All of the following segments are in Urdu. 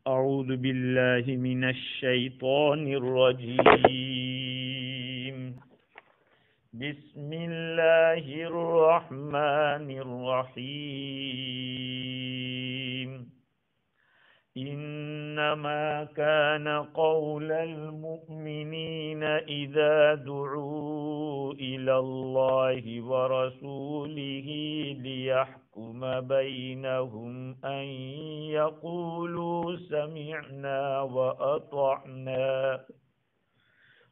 أعوذ بالله من الشيطان الرجيم. بسم الله الرحمن الرحيم. إنما كان قول المؤمنين إذا دعوا إلى الله ورسوله ليحكم بينهم أن يقولوا سمعنا وأطعنا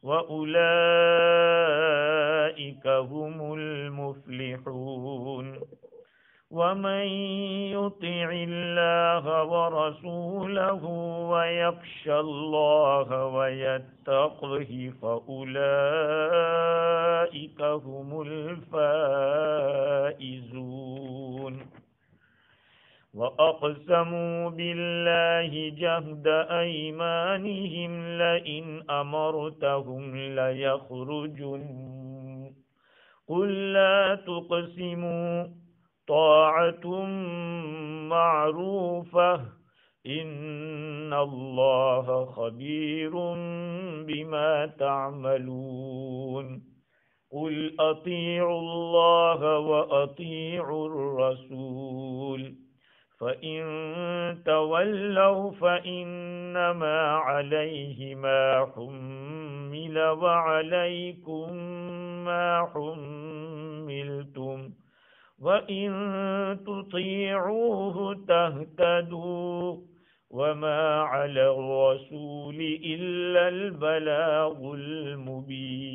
وأولئك هم المفلحون. ومن يطع الله ورسوله ويخش الله ويتقه فأولئك هم الفائزون. وأقسموا بالله جهد أيمانهم لئن أمرتهم ليخرجن قل لا تقسموا طاعة معروفة إن الله خبير بما تعملون. قل أطيعوا الله وأطيعوا الرسول فإن تولوا فإنما عليه ما حمل وعليكم ما حملتم وَإِن تُطِيعُوهُ تَهْتَدُوا وَمَا عَلَى الرَّسُولِ إِلَّا الْبَلَاغُ الْمُبِينُ.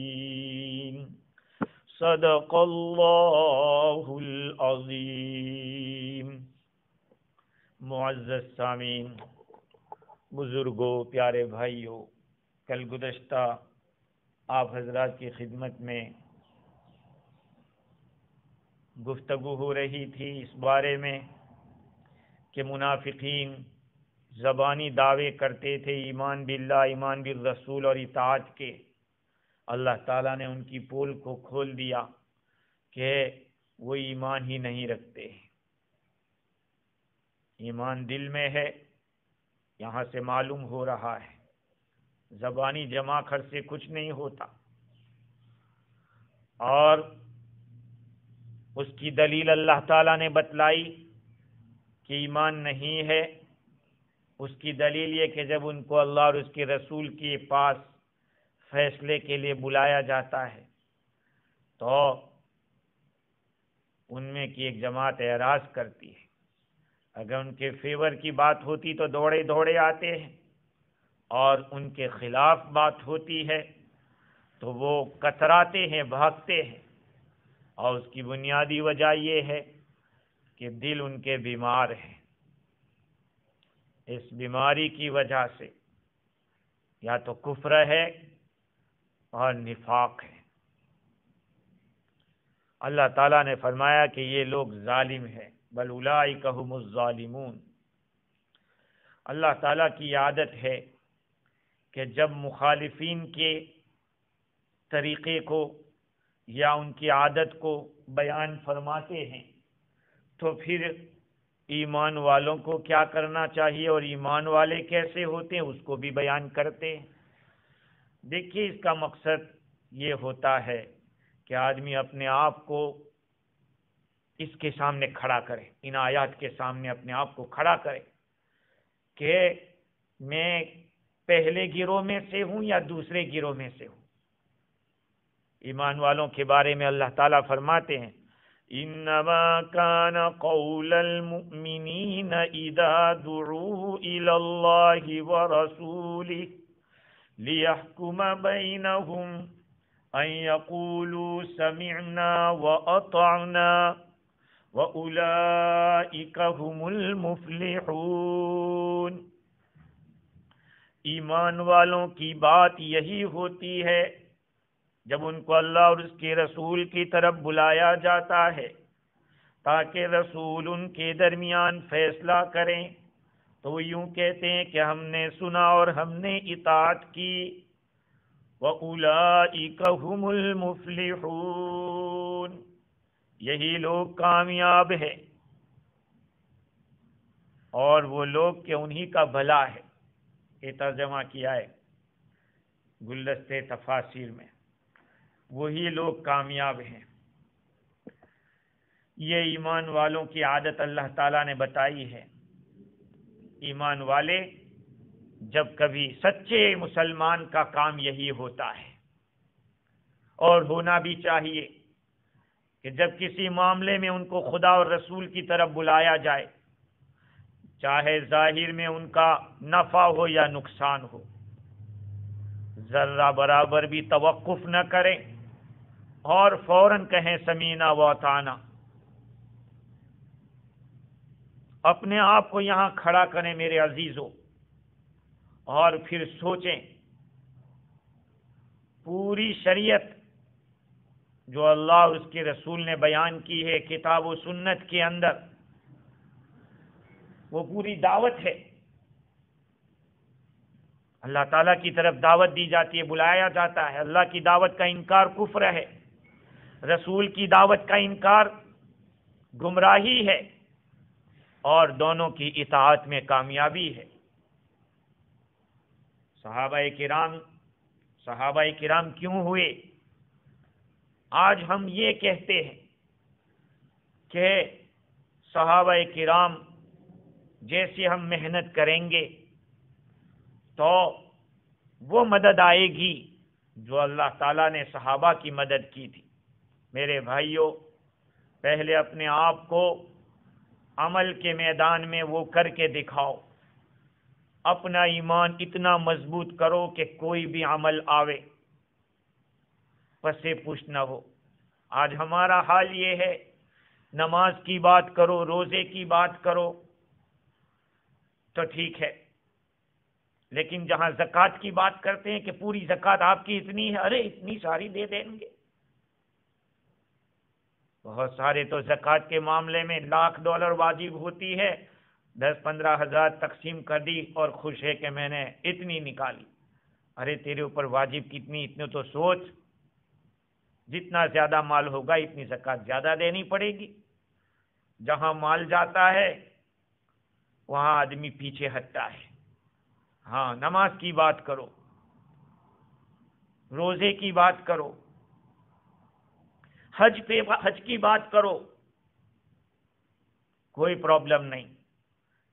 صدق اللہ العظیم. معزز سامعین، بزرگوں، پیارے بھائیوں، کل گزشتہ آپ حضرات کی خدمت میں گفتگو ہو رہی تھی اس بارے میں کہ منافقین زبانی دعوے کرتے تھے ایمان باللہ، ایمان بالرسول اور اطاعت کے. اللہ تعالیٰ نے ان کی پول کو کھول دیا کہ وہ ایمان ہی نہیں رکھتے. ایمان دل میں ہے، یہاں سے معلوم ہو رہا ہے. زبانی جمع خر سے کچھ نہیں ہوتا. اور اس کی دلیل اللہ تعالیٰ نے بتلائی کہ ایمان نہیں ہے. اس کی دلیل یہ کہ جب ان کو اللہ اور اس کے رسول کے پاس فیصلے کے لیے بلایا جاتا ہے تو ان میں کی ایک جماعت اعراض کرتی ہے. اگر ان کے فیور کی بات ہوتی تو دوڑے دوڑے آتے ہیں، اور ان کے خلاف بات ہوتی ہے تو وہ کتراتے ہیں، بھاگتے ہیں. اور اس کی بنیادی وجہ یہ ہے کہ دل ان کے بیمار ہے. اس بیماری کی وجہ سے یا تو کفر ہے اور نفاق ہے. اللہ تعالیٰ نے فرمایا کہ یہ لوگ ظالم ہیں، بل اولئک هم الظالمون. اللہ تعالیٰ کی عادت ہے کہ جب مخالفین کے طریقے کو یا ان کی عادت کو بیان فرماتے ہیں تو پھر ایمان والوں کو کیا کرنا چاہیے اور ایمان والے کیسے ہوتے ہیں اس کو بھی بیان کرتے ہیں. دیکھیے، اس کا مقصد یہ ہوتا ہے کہ آدمی اپنے آپ کو اس کے سامنے کھڑا کرے، ان آیات کے سامنے اپنے آپ کو کھڑا کرے کہ میں پہلے گروہ میں سے ہوں یا دوسرے گروہ میں سے ہوں. ایمان والوں کے بارے میں اللہ تعالیٰ فرماتے ہیں انما كان قول المؤمنین اذا دعوا الى اللہ ورسولہ لیحکم بینہم ان یقولوا سمعنا واطعنا واولئک هم المفلحون. ایمان والوں کی بات یہی ہوتی ہے جب ان کو اللہ اور اس کے رسول کی طرف بلایا جاتا ہے تاکہ رسول ان کے درمیان فیصلہ کریں تو وہ یوں کہتے ہیں کہ ہم نے سنا اور ہم نے اطاعت کی. وَأُولَئِكَ هُمُ الْمُفْلِحُونَ. یہی لوگ کامیاب ہیں اور وہ لوگ کہ انہی کا بھلا ہے. یہ ترجمہ کیا ہے گلدستے تفاسیر میں، وہی لوگ کامیاب ہیں۔ یہ ایمان والوں کی عادت اللہ تعالیٰ نے بتائی ہے۔ ایمان والے جب کبھی، سچے مسلمان کا کام یہی ہوتا ہے اور ہونا بھی چاہیے کہ جب کسی معاملے میں ان کو خدا اور رسول کی طرف بلایا جائے، چاہے ظاہر میں ان کا نفع ہو یا نقصان ہو، ذرہ برابر بھی توقف نہ کریں اور فوراً کہیں سمینا و اطعنا۔ اپنے آپ کو یہاں کھڑا کریں میرے عزیزوں، اور پھر سوچیں پوری شریعت جو اللہ اور اس کے رسول نے بیان کی ہے کتاب و سنت کے اندر، وہ پوری دعوت ہے۔ اللہ تعالیٰ کی طرف دعوت دی جاتی ہے، بلایا جاتا ہے۔ اللہ کی دعوت کا انکار کفر ہے، رسول کی دعوت کا انکار گمراہی ہے، اور دونوں کی اطاعت میں کامیابی ہے۔ صحابہ کرام کیوں ہوئے؟ آج ہم یہ کہتے ہیں کہ صحابہ کرام جیسے ہم محنت کریں گے تو وہ مدد آئے گی جو اللہ تعالیٰ نے صحابہ کی مدد کی تھی۔ میرے بھائیوں، پہلے اپنے آپ کو عمل کے میدان میں وہ کر کے دکھاؤ، اپنا ایمان اتنا مضبوط کرو کہ کوئی بھی عمل آوے پسے پشت نہ ہو۔ آج ہمارا حال یہ ہے، نماز کی بات کرو، روزے کی بات کرو تو ٹھیک ہے، لیکن جہاں زکوٰۃ کی بات کرتے ہیں کہ پوری زکوٰۃ آپ کی اتنی ہے، ارے اتنی ساری دے دیں گے۔ بہت سارے تو زکوٰۃ کے معاملے میں $1,00,000 واجب ہوتی ہے، 10-15 ہزار تقسیم کر دی اور خوش ہے کہ میں نے اتنی نکالی۔ ارے تیرے اوپر واجب کتنی، اتنے تو سوچ، جتنا زیادہ مال ہوگا اتنی زکوٰۃ زیادہ دینی پڑے گی۔ جہاں مال جاتا ہے وہاں آدمی پیچھے ہٹتا ہے۔ ہاں، نماز کی بات کرو، روزے کی بات کرو، حج کی بات کرو، کوئی پرابلم نہیں،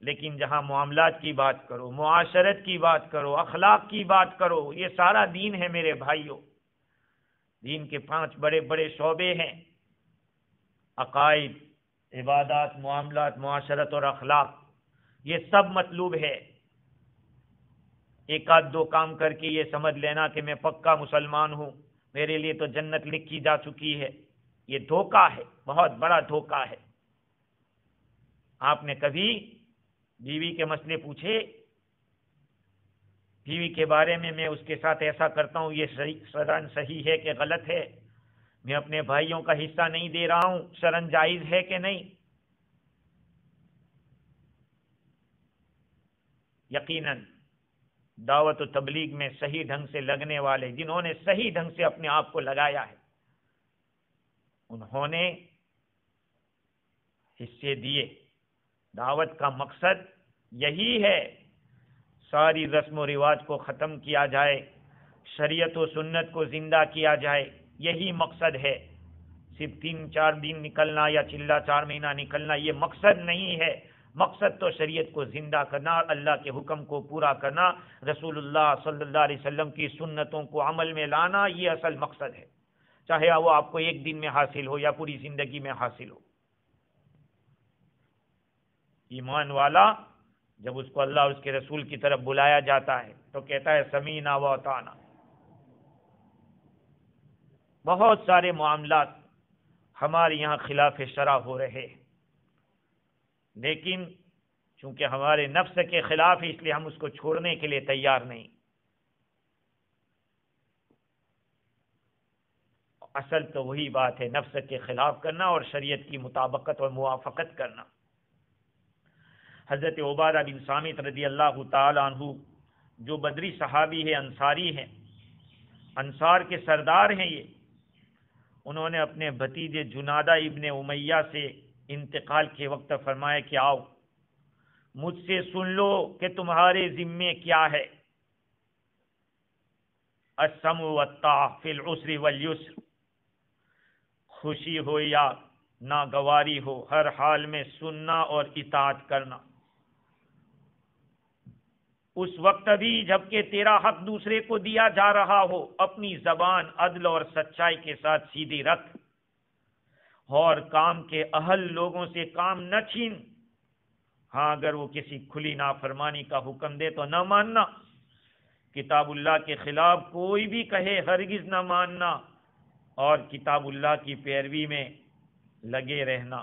لیکن جہاں معاملات کی بات کرو، معاشرت کی بات کرو، اخلاق کی بات کرو، یہ سارا دین ہے میرے بھائیوں۔ دین کے 5 بڑے بڑے شعبے ہیں، عقائد، عبادات، معاملات، معاشرت اور اخلاق۔ یہ سب مطلوب ہے۔ ایک آدھ 2 کام کر کے یہ سمجھ لینا کہ میں پکا مسلمان ہوں، میرے لیے تو جنت لکھی جا چکی ہے، یہ دھوکہ ہے، بہت بڑا دھوکہ ہے۔ آپ نے کبھی بیوی کے مسئلے پوچھے؟ بیوی کے بارے میں اس کے ساتھ ایسا کرتا ہوں، یہ شرعاً صحیح ہے کہ غلط ہے؟ میں اپنے بھائیوں کا حصہ نہیں دے رہا ہوں، شرعاً جائز ہے کہ نہیں؟ یقیناً دعوت و تبلیغ میں صحیح ڈھنگ سے لگنے والے، جنہوں نے صحیح ڈھنگ سے اپنے آپ کو لگایا ہے، انہوں نے حصے دیے۔ دعوت کا مقصد یہی ہے، ساری رسم و رواج کو ختم کیا جائے، شریعت و سنت کو زندہ کیا جائے، یہی مقصد ہے۔ صرف 3-4 دن نکلنا یا چلا 4 مہینہ نکلنا یہ مقصد نہیں ہے۔ مقصد تو شریعت کو زندہ کرنا، اللہ کے حکم کو پورا کرنا، رسول اللہ صلی اللہ علیہ وسلم کی سنتوں کو عمل میں لانا، یہ اصل مقصد ہے، چاہے وہ آپ کو 1 دن میں حاصل ہو یا پوری زندگی میں حاصل ہو۔ ایمان والا جب اس کو اللہ اور اس کے رسول کی طرف بلایا جاتا ہے تو کہتا ہے سمینا و اطعنا۔ بہت سارے معاملات ہمارے یہاں خلاف شرع ہو رہے ہیں، لیکن چونکہ ہمارے نفس کے خلاف ہے اس لیے ہم اس کو چھوڑنے کے لیے تیار نہیں۔ اصل تو وہی بات ہے، نفس کے خلاف کرنا اور شریعت کی مطابقت اور موافقت کرنا۔ حضرت عبادہ بن صامت رضی اللہ تعالی عنہ جو بدری صحابی ہے، انصاری ہیں، انصار کے سردار ہیں، یہ انہوں نے اپنے بھتیجے جنادہ ابن امیہ سے انتقال کے وقت فرمایا کہ آؤ مجھ سے سن لو کہ تمہارے ذمے کیا ہے۔ السمع والطاعہ فی العسر والیسر، خوشی ہو یا ناگواری ہو، ہر حال میں سننا اور اطاعت کرنا، اس وقت بھی جبکہ تیرا حق دوسرے کو دیا جا رہا ہو، اپنی زبان عدل اور سچائی کے ساتھ سیدھی رکھ، اور کام کے اہل لوگوں سے کام نہ چھین۔ ہاں اگر وہ کسی کھلی نافرمانی کا حکم دے تو نہ ماننا، کتاب اللہ کے خلاف کوئی بھی کہے ہرگز نہ ماننا، اور کتاب اللہ کی پیروی میں لگے رہنا۔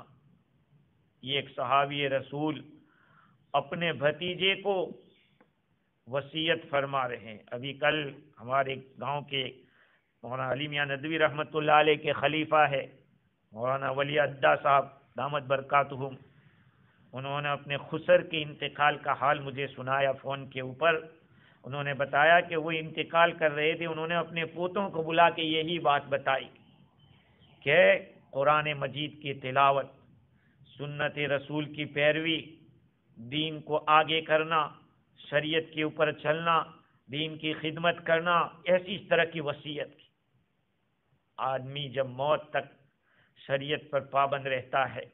یہ ایک صحابی رسول اپنے بھتیجے کو وصیت فرما رہے ہیں۔ ابھی کل ہمارے گاؤں کے مولانا علی میاں ندوی رحمۃ اللہ علیہ کے خلیفہ ہے مولانا ولی ادا صاحب دامت برکاتہم، انہوں نے اپنے خسر کے انتقال کا حال مجھے سنایا فون کے اوپر۔ انہوں نے بتایا کہ وہ انتقال کر رہے تھے، انہوں نے اپنے پوتوں کو بلا کے یہی بات بتائی کہ قرآن مجید کی تلاوت، سنت رسول کی پیروی، دین کو آگے کرنا، شریعت کے اوپر چلنا، دین کی خدمت کرنا، ایسی اس طرح کی وصیت کی۔ آدمی جب موت تک شریعت پر پابند رہتا ہے،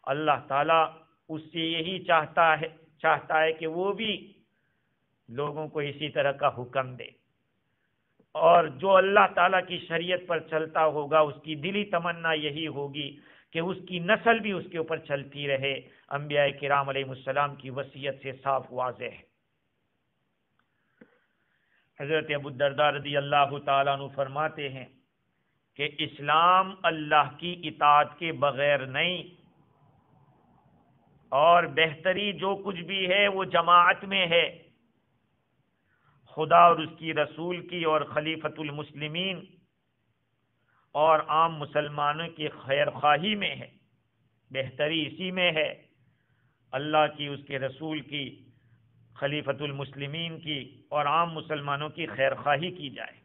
اللہ تعالیٰ اس سے یہی چاہتا ہے کہ وہ بھی لوگوں کو اسی طرح کا حکم دے، اور جو اللہ تعالیٰ کی شریعت پر چلتا ہوگا اس کی دلی تمنا یہی ہوگی کہ اس کی نسل بھی اس کے اوپر چلتی رہے۔ انبیاء کرام علیہ السلام کی وصیت سے صاف واضح ہے۔ حضرت ابو الدرداء رضی اللہ تعالیٰ عنہ فرماتے ہیں کہ اسلام اللہ کی اطاعت کے بغیر نہیں، اور بہتری جو کچھ بھی ہے وہ جماعت میں ہے، خدا اور اس کی رسول کی اور خلیفۃ المسلمین اور عام مسلمانوں کی خیر خواہی میں ہے، بہتری اسی میں ہے، اللہ کی، اس کے رسول کی، خلیفۃ المسلمین کی اور عام مسلمانوں کی خیر خواہی کی جائے۔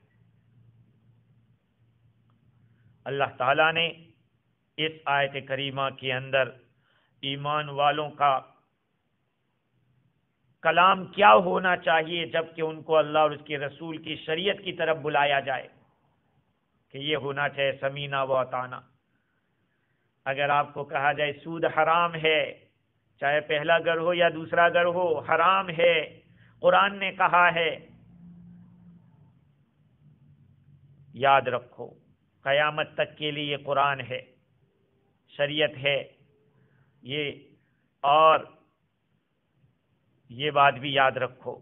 اللہ تعالیٰ نے اس آیت کریمہ کے اندر ایمان والوں کا کلام کیا ہونا چاہیے جب کہ ان کو اللہ اور اس کے رسول کی شریعت کی طرف بلایا جائے، کہ یہ ہونا چاہیے سمینا و اطانا۔ اگر آپ کو کہا جائے سود حرام ہے، چاہے پہلا گھر ہو یا دوسرا گھر ہو، حرام ہے، قرآن نے کہا ہے، یاد رکھو قیامت تک کے لیے یہ قرآن ہے، شریعت ہے یہ، اور یہ بات بھی یاد رکھو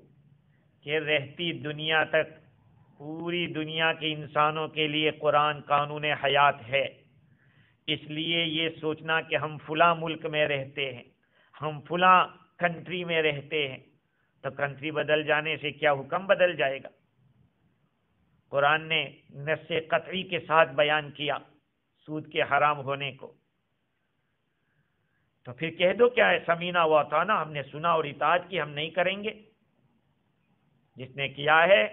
کہ رہتی دنیا تک پوری دنیا کے انسانوں کے لیے قرآن قانون حیات ہے۔ اس لیے یہ سوچنا کہ ہم فلاں ملک میں رہتے ہیں، ہم فلاں کنٹری میں رہتے ہیں، تو کنٹری بدل جانے سے کیا حکم بدل جائے گا؟ قرآن نے نص قطعی کے ساتھ بیان کیا سود کے حرام ہونے کو، تو پھر کہہ دو کیا ہے، سمینا و اطاعنا، ہم نے سنا اور اطاعت کی، ہم نہیں کریں گے۔ جس نے کیا ہے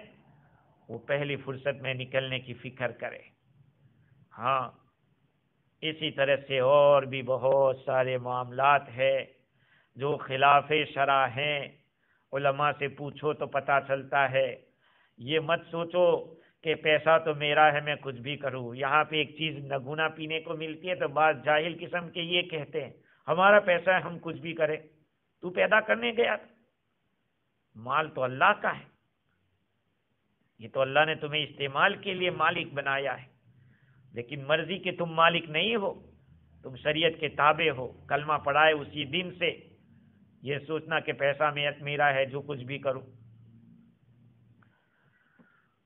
وہ پہلی فرصت میں نکلنے کی فکر کرے۔ ہاں اسی طرح سے اور بھی بہت سارے معاملات ہیں جو خلاف شرع ہیں، علماء سے پوچھو تو پتہ چلتا ہے۔ یہ مت سوچو کہ پیسہ تو میرا ہے میں کچھ بھی کروں۔ یہاں پہ ایک چیز نگونا پینے کو ملتی ہے تو بعض جاہل قسم کے یہ کہتے ہیں ہمارا پیسہ ہے ہم کچھ بھی کریں۔ تو پیدا کرنے گیا تھا، مال تو اللہ کا ہے، یہ تو اللہ نے تمہیں استعمال کے لیے مالک بنایا ہے، لیکن مرضی کہ تم مالک نہیں ہو، تم شریعت کے تابع ہو۔ کلمہ پڑھائے اسی دن سے یہ سوچنا کہ پیسہ میرا ہے جو کچھ بھی کروں۔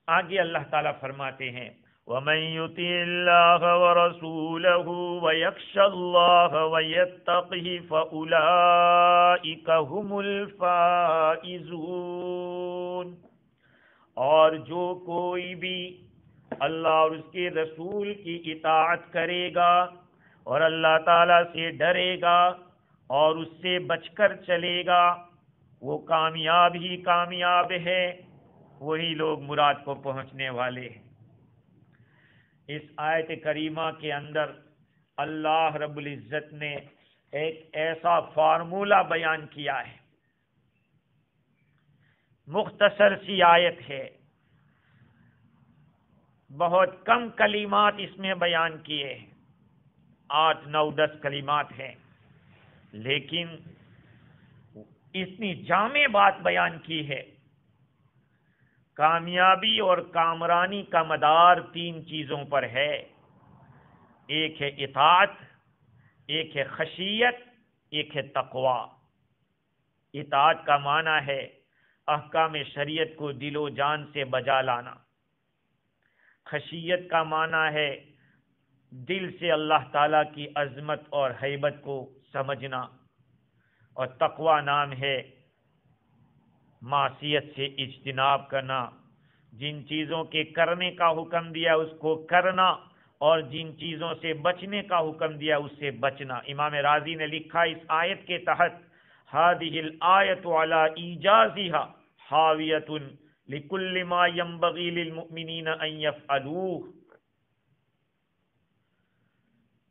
آگے اللہ تعالیٰ فرماتے ہیں وَمَن يُطِعِ اللَّهَ وَرَسُولَهُ وَيَخْشَ اللَّهَ وَيَتَّقْهِ فَأُولَئِكَ هُمُ الْفَائِزُونَ، اور جو کوئی بھی اللہ اور اس کے رسول کی اطاعت کرے گا اور اللہ تعالیٰ سے ڈرے گا اور اس سے بچ کر چلے گا، وہ کامیاب ہی کامیاب ہے، وہی لوگ مراد کو پہنچنے والے ہیں۔ اس آیت کریمہ کے اندر اللہ رب العزت نے ایک ایسا فارمولہ بیان کیا ہے، مختصر سی آیت ہے، بہت کم کلمات اس میں بیان کیے ہیں، 8 9 10 کلمات ہیں، لیکن اتنی جامع بات بیان کی ہے۔ کامیابی اور کامرانی کا مدار 3 چیزوں پر ہے، ایک ہے اطاعت، ایک ہے خشیت، ایک ہے تقوی۔ اطاعت کا معنی ہے احکام شریعت کو دل و جان سے بجا لانا۔ خشیت کا معنی ہے دل سے اللہ تعالی کی عظمت اور ہیبت کو سمجھنا، اور تقوی نام ہے معصیت سے اجتناب کرنا، جن چیزوں کے کرنے کا حکم دیا اس کو کرنا، اور جن چیزوں سے بچنے کا حکم دیا اس سے بچنا۔ امام راضی نے لکھا اس آیت کے تحت، هذه الآیة على ایجازها حاویة لكل ما ينبغي للمؤمنین ان يفعلوه۔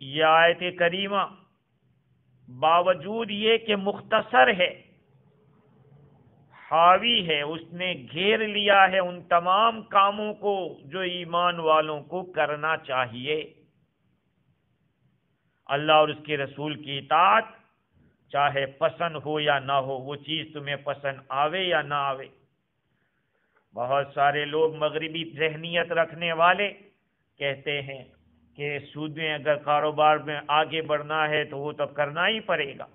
یہ آیت کریمہ باوجود یہ کہ مختصر ہے، حاوی ہے، اس نے گھیر لیا ہے ان تمام کاموں کو جو ایمان والوں کو کرنا چاہیے۔ اللہ اور اس کے رسول کی اطاعت چاہے پسند ہو یا نہ ہو، وہ چیز تمہیں پسند آوے یا نہ آوے۔ بہت سارے لوگ مغربی ذہنیت رکھنے والے کہتے ہیں کہ سود میں اگر کاروبار میں آگے بڑھنا ہے تو وہ تو کرنا ہی پڑے گا۔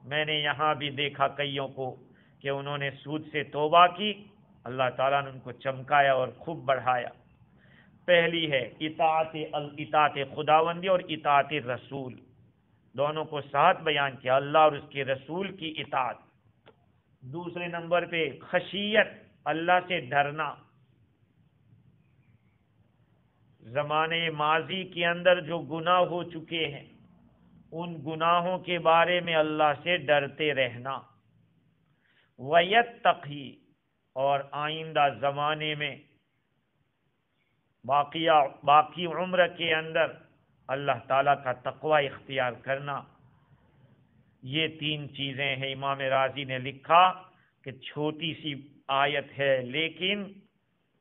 میں نے یہاں بھی دیکھا کئیوں کو کہ انہوں نے سود سے توبہ کی، اللہ تعالیٰ نے ان کو چمکایا اور خوب بڑھایا۔ پہلی ہے اطاعت خداوندی اور اطاعت رسول، دونوں کو ساتھ بیان کیا، اللہ اور اس کے رسول کی اطاعت۔ دوسرے نمبر پہ خشیت، اللہ سے ڈرنا۔ زمانے ماضی کے اندر جو گناہ ہو چکے ہیں ان گناہوں کے بارے میں اللہ سے ڈرتے رہنا۔ وَيَتَّقِي، اور آئندہ زمانے میں باقی عمر کے اندر اللہ تعالیٰ کا تقوی اختیار کرنا۔ یہ 3 چیزیں ہیں۔ امام راضی نے لکھا کہ چھوٹی سی آیت ہے لیکن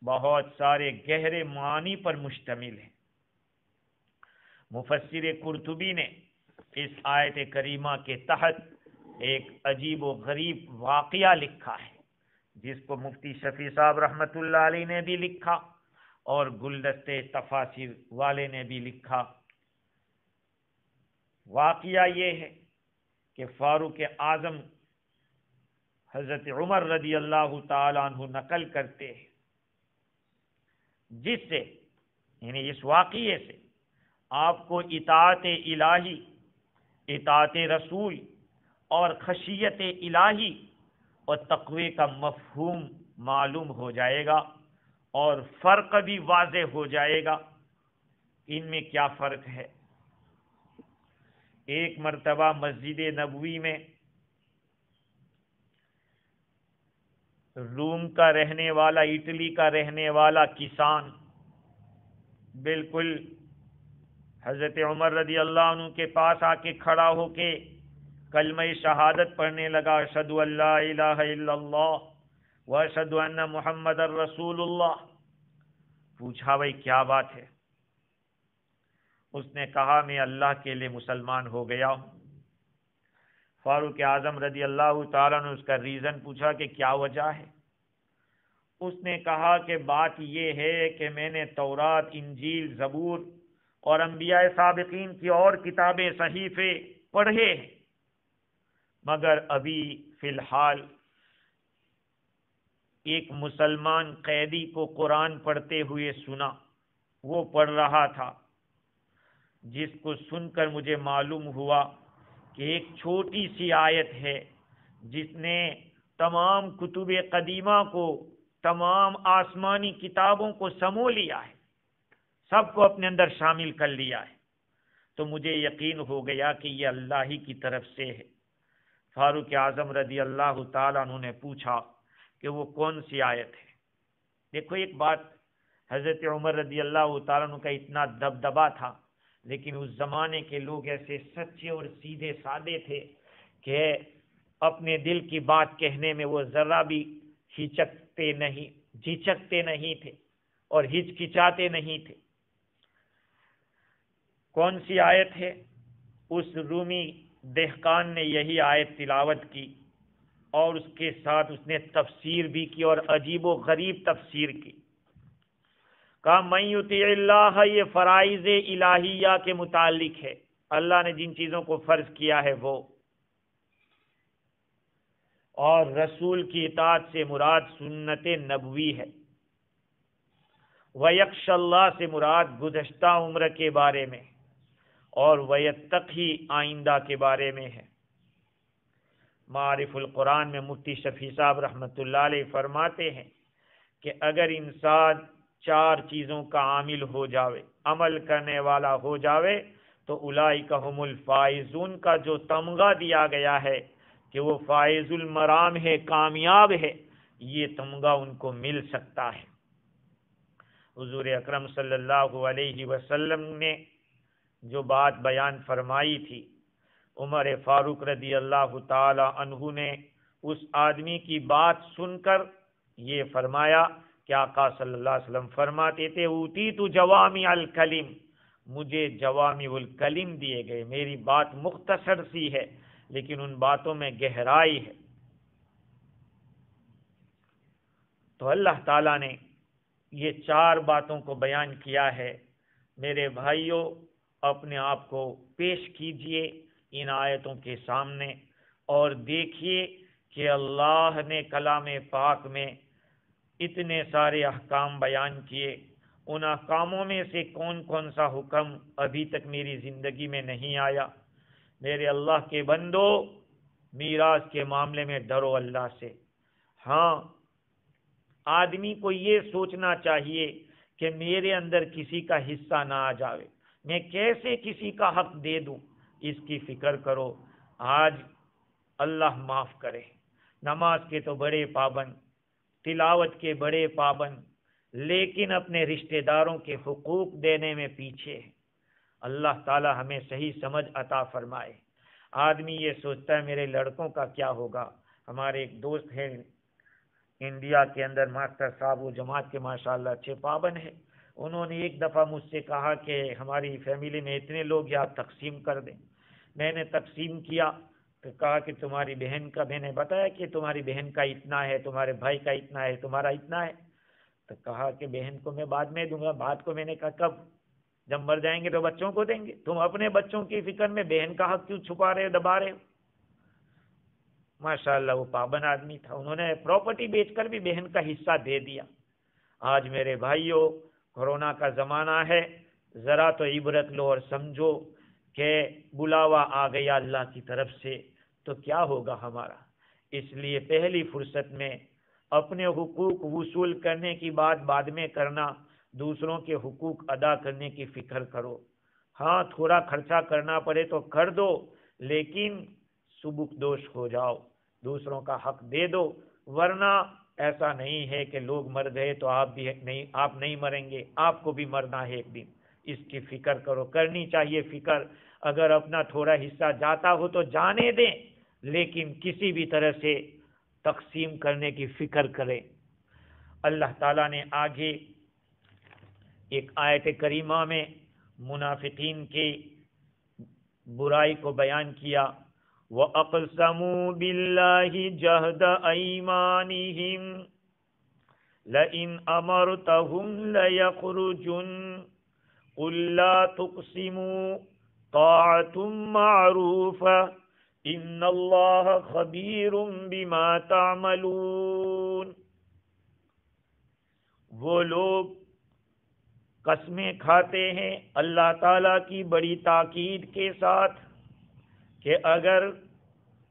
بہت سارے گہرے معنی پر مشتمل ہے۔ مفسر قرطبی نے اس آیت کریمہ کے تحت ایک عجیب و غریب واقعہ لکھا ہے، جس کو مفتی شفیع صاحب رحمۃ اللہ علیہ نے بھی لکھا اور گلدستے تفاسیر والے نے بھی لکھا۔ واقعہ یہ ہے کہ فاروق اعظم حضرت عمر رضی اللہ تعالیٰ عنہ نقل کرتے ہیں، جس سے یعنی اس واقعے سے آپ کو اطاعت الہی، اطاعت رسول اور خشیت الہی اور تقوی کا مفہوم معلوم ہو جائے گا، اور فرق بھی واضح ہو جائے گا ان میں کیا فرق ہے۔ ایک مرتبہ مسجد نبوی میں روم کا رہنے والا، اٹلی کا رہنے والا کسان بالکل حضرت عمر رضی اللہ عنہ کے پاس آ کے کھڑا ہو کے کلمہ شہادت پڑھنے لگا، اشہد ان لا الہ الا اللہ واشہد ان محمد الرسول اللہ۔ پوچھا بھائی کیا بات ہے؟ اس نے کہا میں اللہ کے لیے مسلمان ہو گیا ہوں۔ فاروق اعظم رضی اللہ تعالیٰ نے اس کا ریزن پوچھا کہ کیا وجہ ہے؟ اس نے کہا کہ بات یہ ہے کہ میں نے تورات، انجیل، زبور اور انبیاء سابقین کی اور کتابیں، صحیفے پڑھے ہیں، مگر ابھی فی الحال ایک مسلمان قیدی کو قرآن پڑھتے ہوئے سنا، وہ پڑھ رہا تھا، جس کو سن کر مجھے معلوم ہوا کہ ایک چھوٹی سی آیت ہے جس نے تمام کتب قدیمہ کو، تمام آسمانی کتابوں کو سمو لیا ہے، سب کو اپنے اندر شامل کر لیا ہے۔ تو مجھے یقین ہو گیا کہ یہ اللہ ہی کی طرف سے ہے۔ فاروق اعظم رضی اللہ تعالیٰ عنہ نے پوچھا کہ وہ کون سی آیت ہے؟ دیکھو ایک بات، حضرت عمر رضی اللہ تعالیٰ عنہ کا اتنا دبدبا تھا، لیکن اس زمانے کے لوگ ایسے سچے اور سیدھے سادے تھے کہ اپنے دل کی بات کہنے میں وہ ذرا بھی جھجکتے نہیں تھے۔ اور ہچکچاتے نہیں تھے۔ کون سی آیت ہے؟ اس رومی دہقان نے یہی آیت تلاوت کی اور اس کے ساتھ اس نے تفسیر بھی کی اور عجیب و غریب تفسیر کی۔ کہا من یطیع اللہ، یہ فرائض الہیہ کے متعلق ہے، اللہ نے جن چیزوں کو فرض کیا ہے وہ، اور رسول کی اطاعت سے مراد سنت نبوی ہے، ویخشی اللہ سے مراد گزشتہ عمر کے بارے میں، اور ویتقی آئندہ کے بارے میں ہے۔ معارف القرآن میں مفتی شفیع صاحب رحمۃ اللہ علیہ فرماتے ہیں کہ اگر انسان 4 چیزوں کا عامل ہو جاوے، عمل کرنے والا ہو جاوے، تو اولئک هم الفائزون کا جو تمغہ دیا گیا ہے کہ وہ فائز المرام ہے، کامیاب ہے، یہ تمغہ ان کو مل سکتا ہے۔ حضور اکرم صلی اللہ علیہ وسلم نے جو بات بیان فرمائی تھی، عمر فاروق رضی اللہ تعالی عنہ نے اس آدمی کی بات سن کر یہ فرمایا کہ آقا صلی اللہ علیہ وسلم فرماتے تھے اوتیت جوامع الکلم، مجھے جوامع الکلم دیے گئے، میری بات مختصر سی ہے لیکن ان باتوں میں گہرائی ہے۔ تو اللہ تعالیٰ نے یہ 4 باتوں کو بیان کیا ہے۔ میرے بھائیوں، اپنے آپ کو پیش کیجئے ان آیتوں کے سامنے اور دیکھیے کہ اللہ نے کلام پاک میں اتنے سارے احکام بیان کیے، ان احکاموں میں سے کون کون سا حکم ابھی تک میری زندگی میں نہیں آیا۔ میرے اللہ کے بندو، میراث کے معاملے میں ڈرو اللہ سے۔ ہاں، آدمی کو یہ سوچنا چاہیے کہ میرے اندر کسی کا حصہ نہ آ جاوے، میں کیسے کسی کا حق دے دوں، اس کی فکر کرو۔ آج اللہ معاف کرے، نماز کے تو بڑے پابند، تلاوت کے بڑے پابند، لیکن اپنے رشتہ داروں کے حقوق دینے میں پیچھے ہے۔ اللہ تعالی ہمیں صحیح سمجھ عطا فرمائے۔ آدمی یہ سوچتا ہے میرے لڑکوں کا کیا ہوگا۔ ہمارے ایک دوست ہیں انڈیا کے اندر، ماسٹر صاحب، وہ جماعت کے ماشاءاللہ اچھے پابند ہیں۔ انہوں نے ایک دفعہ مجھ سے کہا کہ ہماری فیملی میں اتنے لوگ ہیں، آپ تقسیم کر دیں۔ میں نے تقسیم کیا تو کہا کہ تمہاری بہن کا، میں نے بتایا کہ تمہاری بہن کا اتنا ہے، تمہارے بھائی کا اتنا ہے، تمہارا اتنا ہے۔ تو کہا کہ بہن کو میں بعد میں دوں گا۔ بات کو میں نے کہا کب؟ جب مر جائیں گے تو بچوں کو دیں گے۔ تم اپنے بچوں کی فکر میں بہن کا حق کیوں چھپا رہے، دبا رہے ہو؟ ماشاءاللہ وہ پابند آدمی تھا، انہوں نے پراپرٹی بیچ کر بھی بہن کا حصہ دے دیا۔ آج میرے بھائیوں، کورونا کا زمانہ ہے، ذرا تو عبرت لو اور سمجھو کہ بلاوا آ گیا اللہ کی طرف سے تو کیا ہوگا ہمارا۔ اس لیے پہلی فرصت میں اپنے حقوق وصول کرنے کی بات بعد میں کرنا، دوسروں کے حقوق ادا کرنے کی فکر کرو۔ ہاں، تھوڑا خرچہ کرنا پڑے تو کر دو، لیکن سبک دوش ہو جاؤ، دوسروں کا حق دے دو، ورنہ ایسا نہیں ہے کہ لوگ مر گئے تو آپ نہیں مریں گے، آپ کو بھی مرنا ہے ایک دن۔ اس کی فکر کرو، کرنی چاہیے فکر۔ اگر اپنا تھوڑا حصہ جاتا ہو تو جانے دیں، لیکن کسی بھی طرح سے تقسیم کرنے کی فکر کریں۔ اللہ تعالیٰ نے آگے ایک آیت کریمہ میں منافقین کی برائی کو بیان کیا، وَأَقْسَمُوا بِاللَّهِ جَهْدَ أَيْمَانِهِمْ لَئِنْ أَمَرْتَهُمْ لَيَخْرُجُنَّ قُلْ لَا تُقْسِمُوا طَاعَةٌ مَعْرُوفَةٌ إِنَّ اللَّهَ خَبِيرٌ بِمَا تَعْمَلُونَ۔ وہ لوگ قسمیں کھاتے ہیں اللہ تعالیٰ کی بڑی تاکید کے ساتھ کہ اگر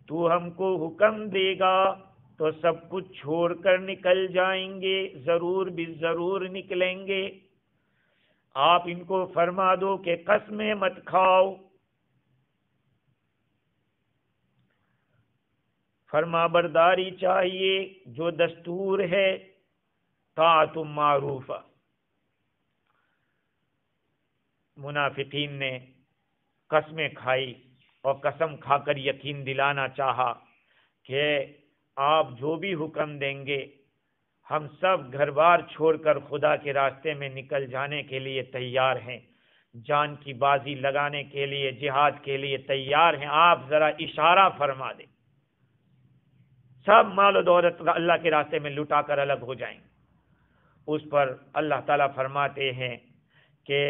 تو ہم کو حکم دے گا تو سب کچھ چھوڑ کر نکل جائیں گے، ضرور بھی ضرور نکلیں گے۔ آپ ان کو فرما دو کہ قسمیں مت کھاؤ، فرما برداری چاہیے، جو دستور ہے طاعت معروفہ۔ منافقین نے قسمیں کھائی اور قسم کھا کر یقین دلانا چاہا کہ آپ جو بھی حکم دیں گے ہم سب گھر بار چھوڑ کر خدا کے راستے میں نکل جانے کے لیے تیار ہیں، جان کی بازی لگانے کے لیے، جہاد کے لیے تیار ہیں۔ آپ ذرا اشارہ فرما دیں، سب مال و دولت اللہ کے راستے میں لٹا کر الگ ہو جائیں گے۔ اس پر اللہ تعالیٰ فرماتے ہیں کہ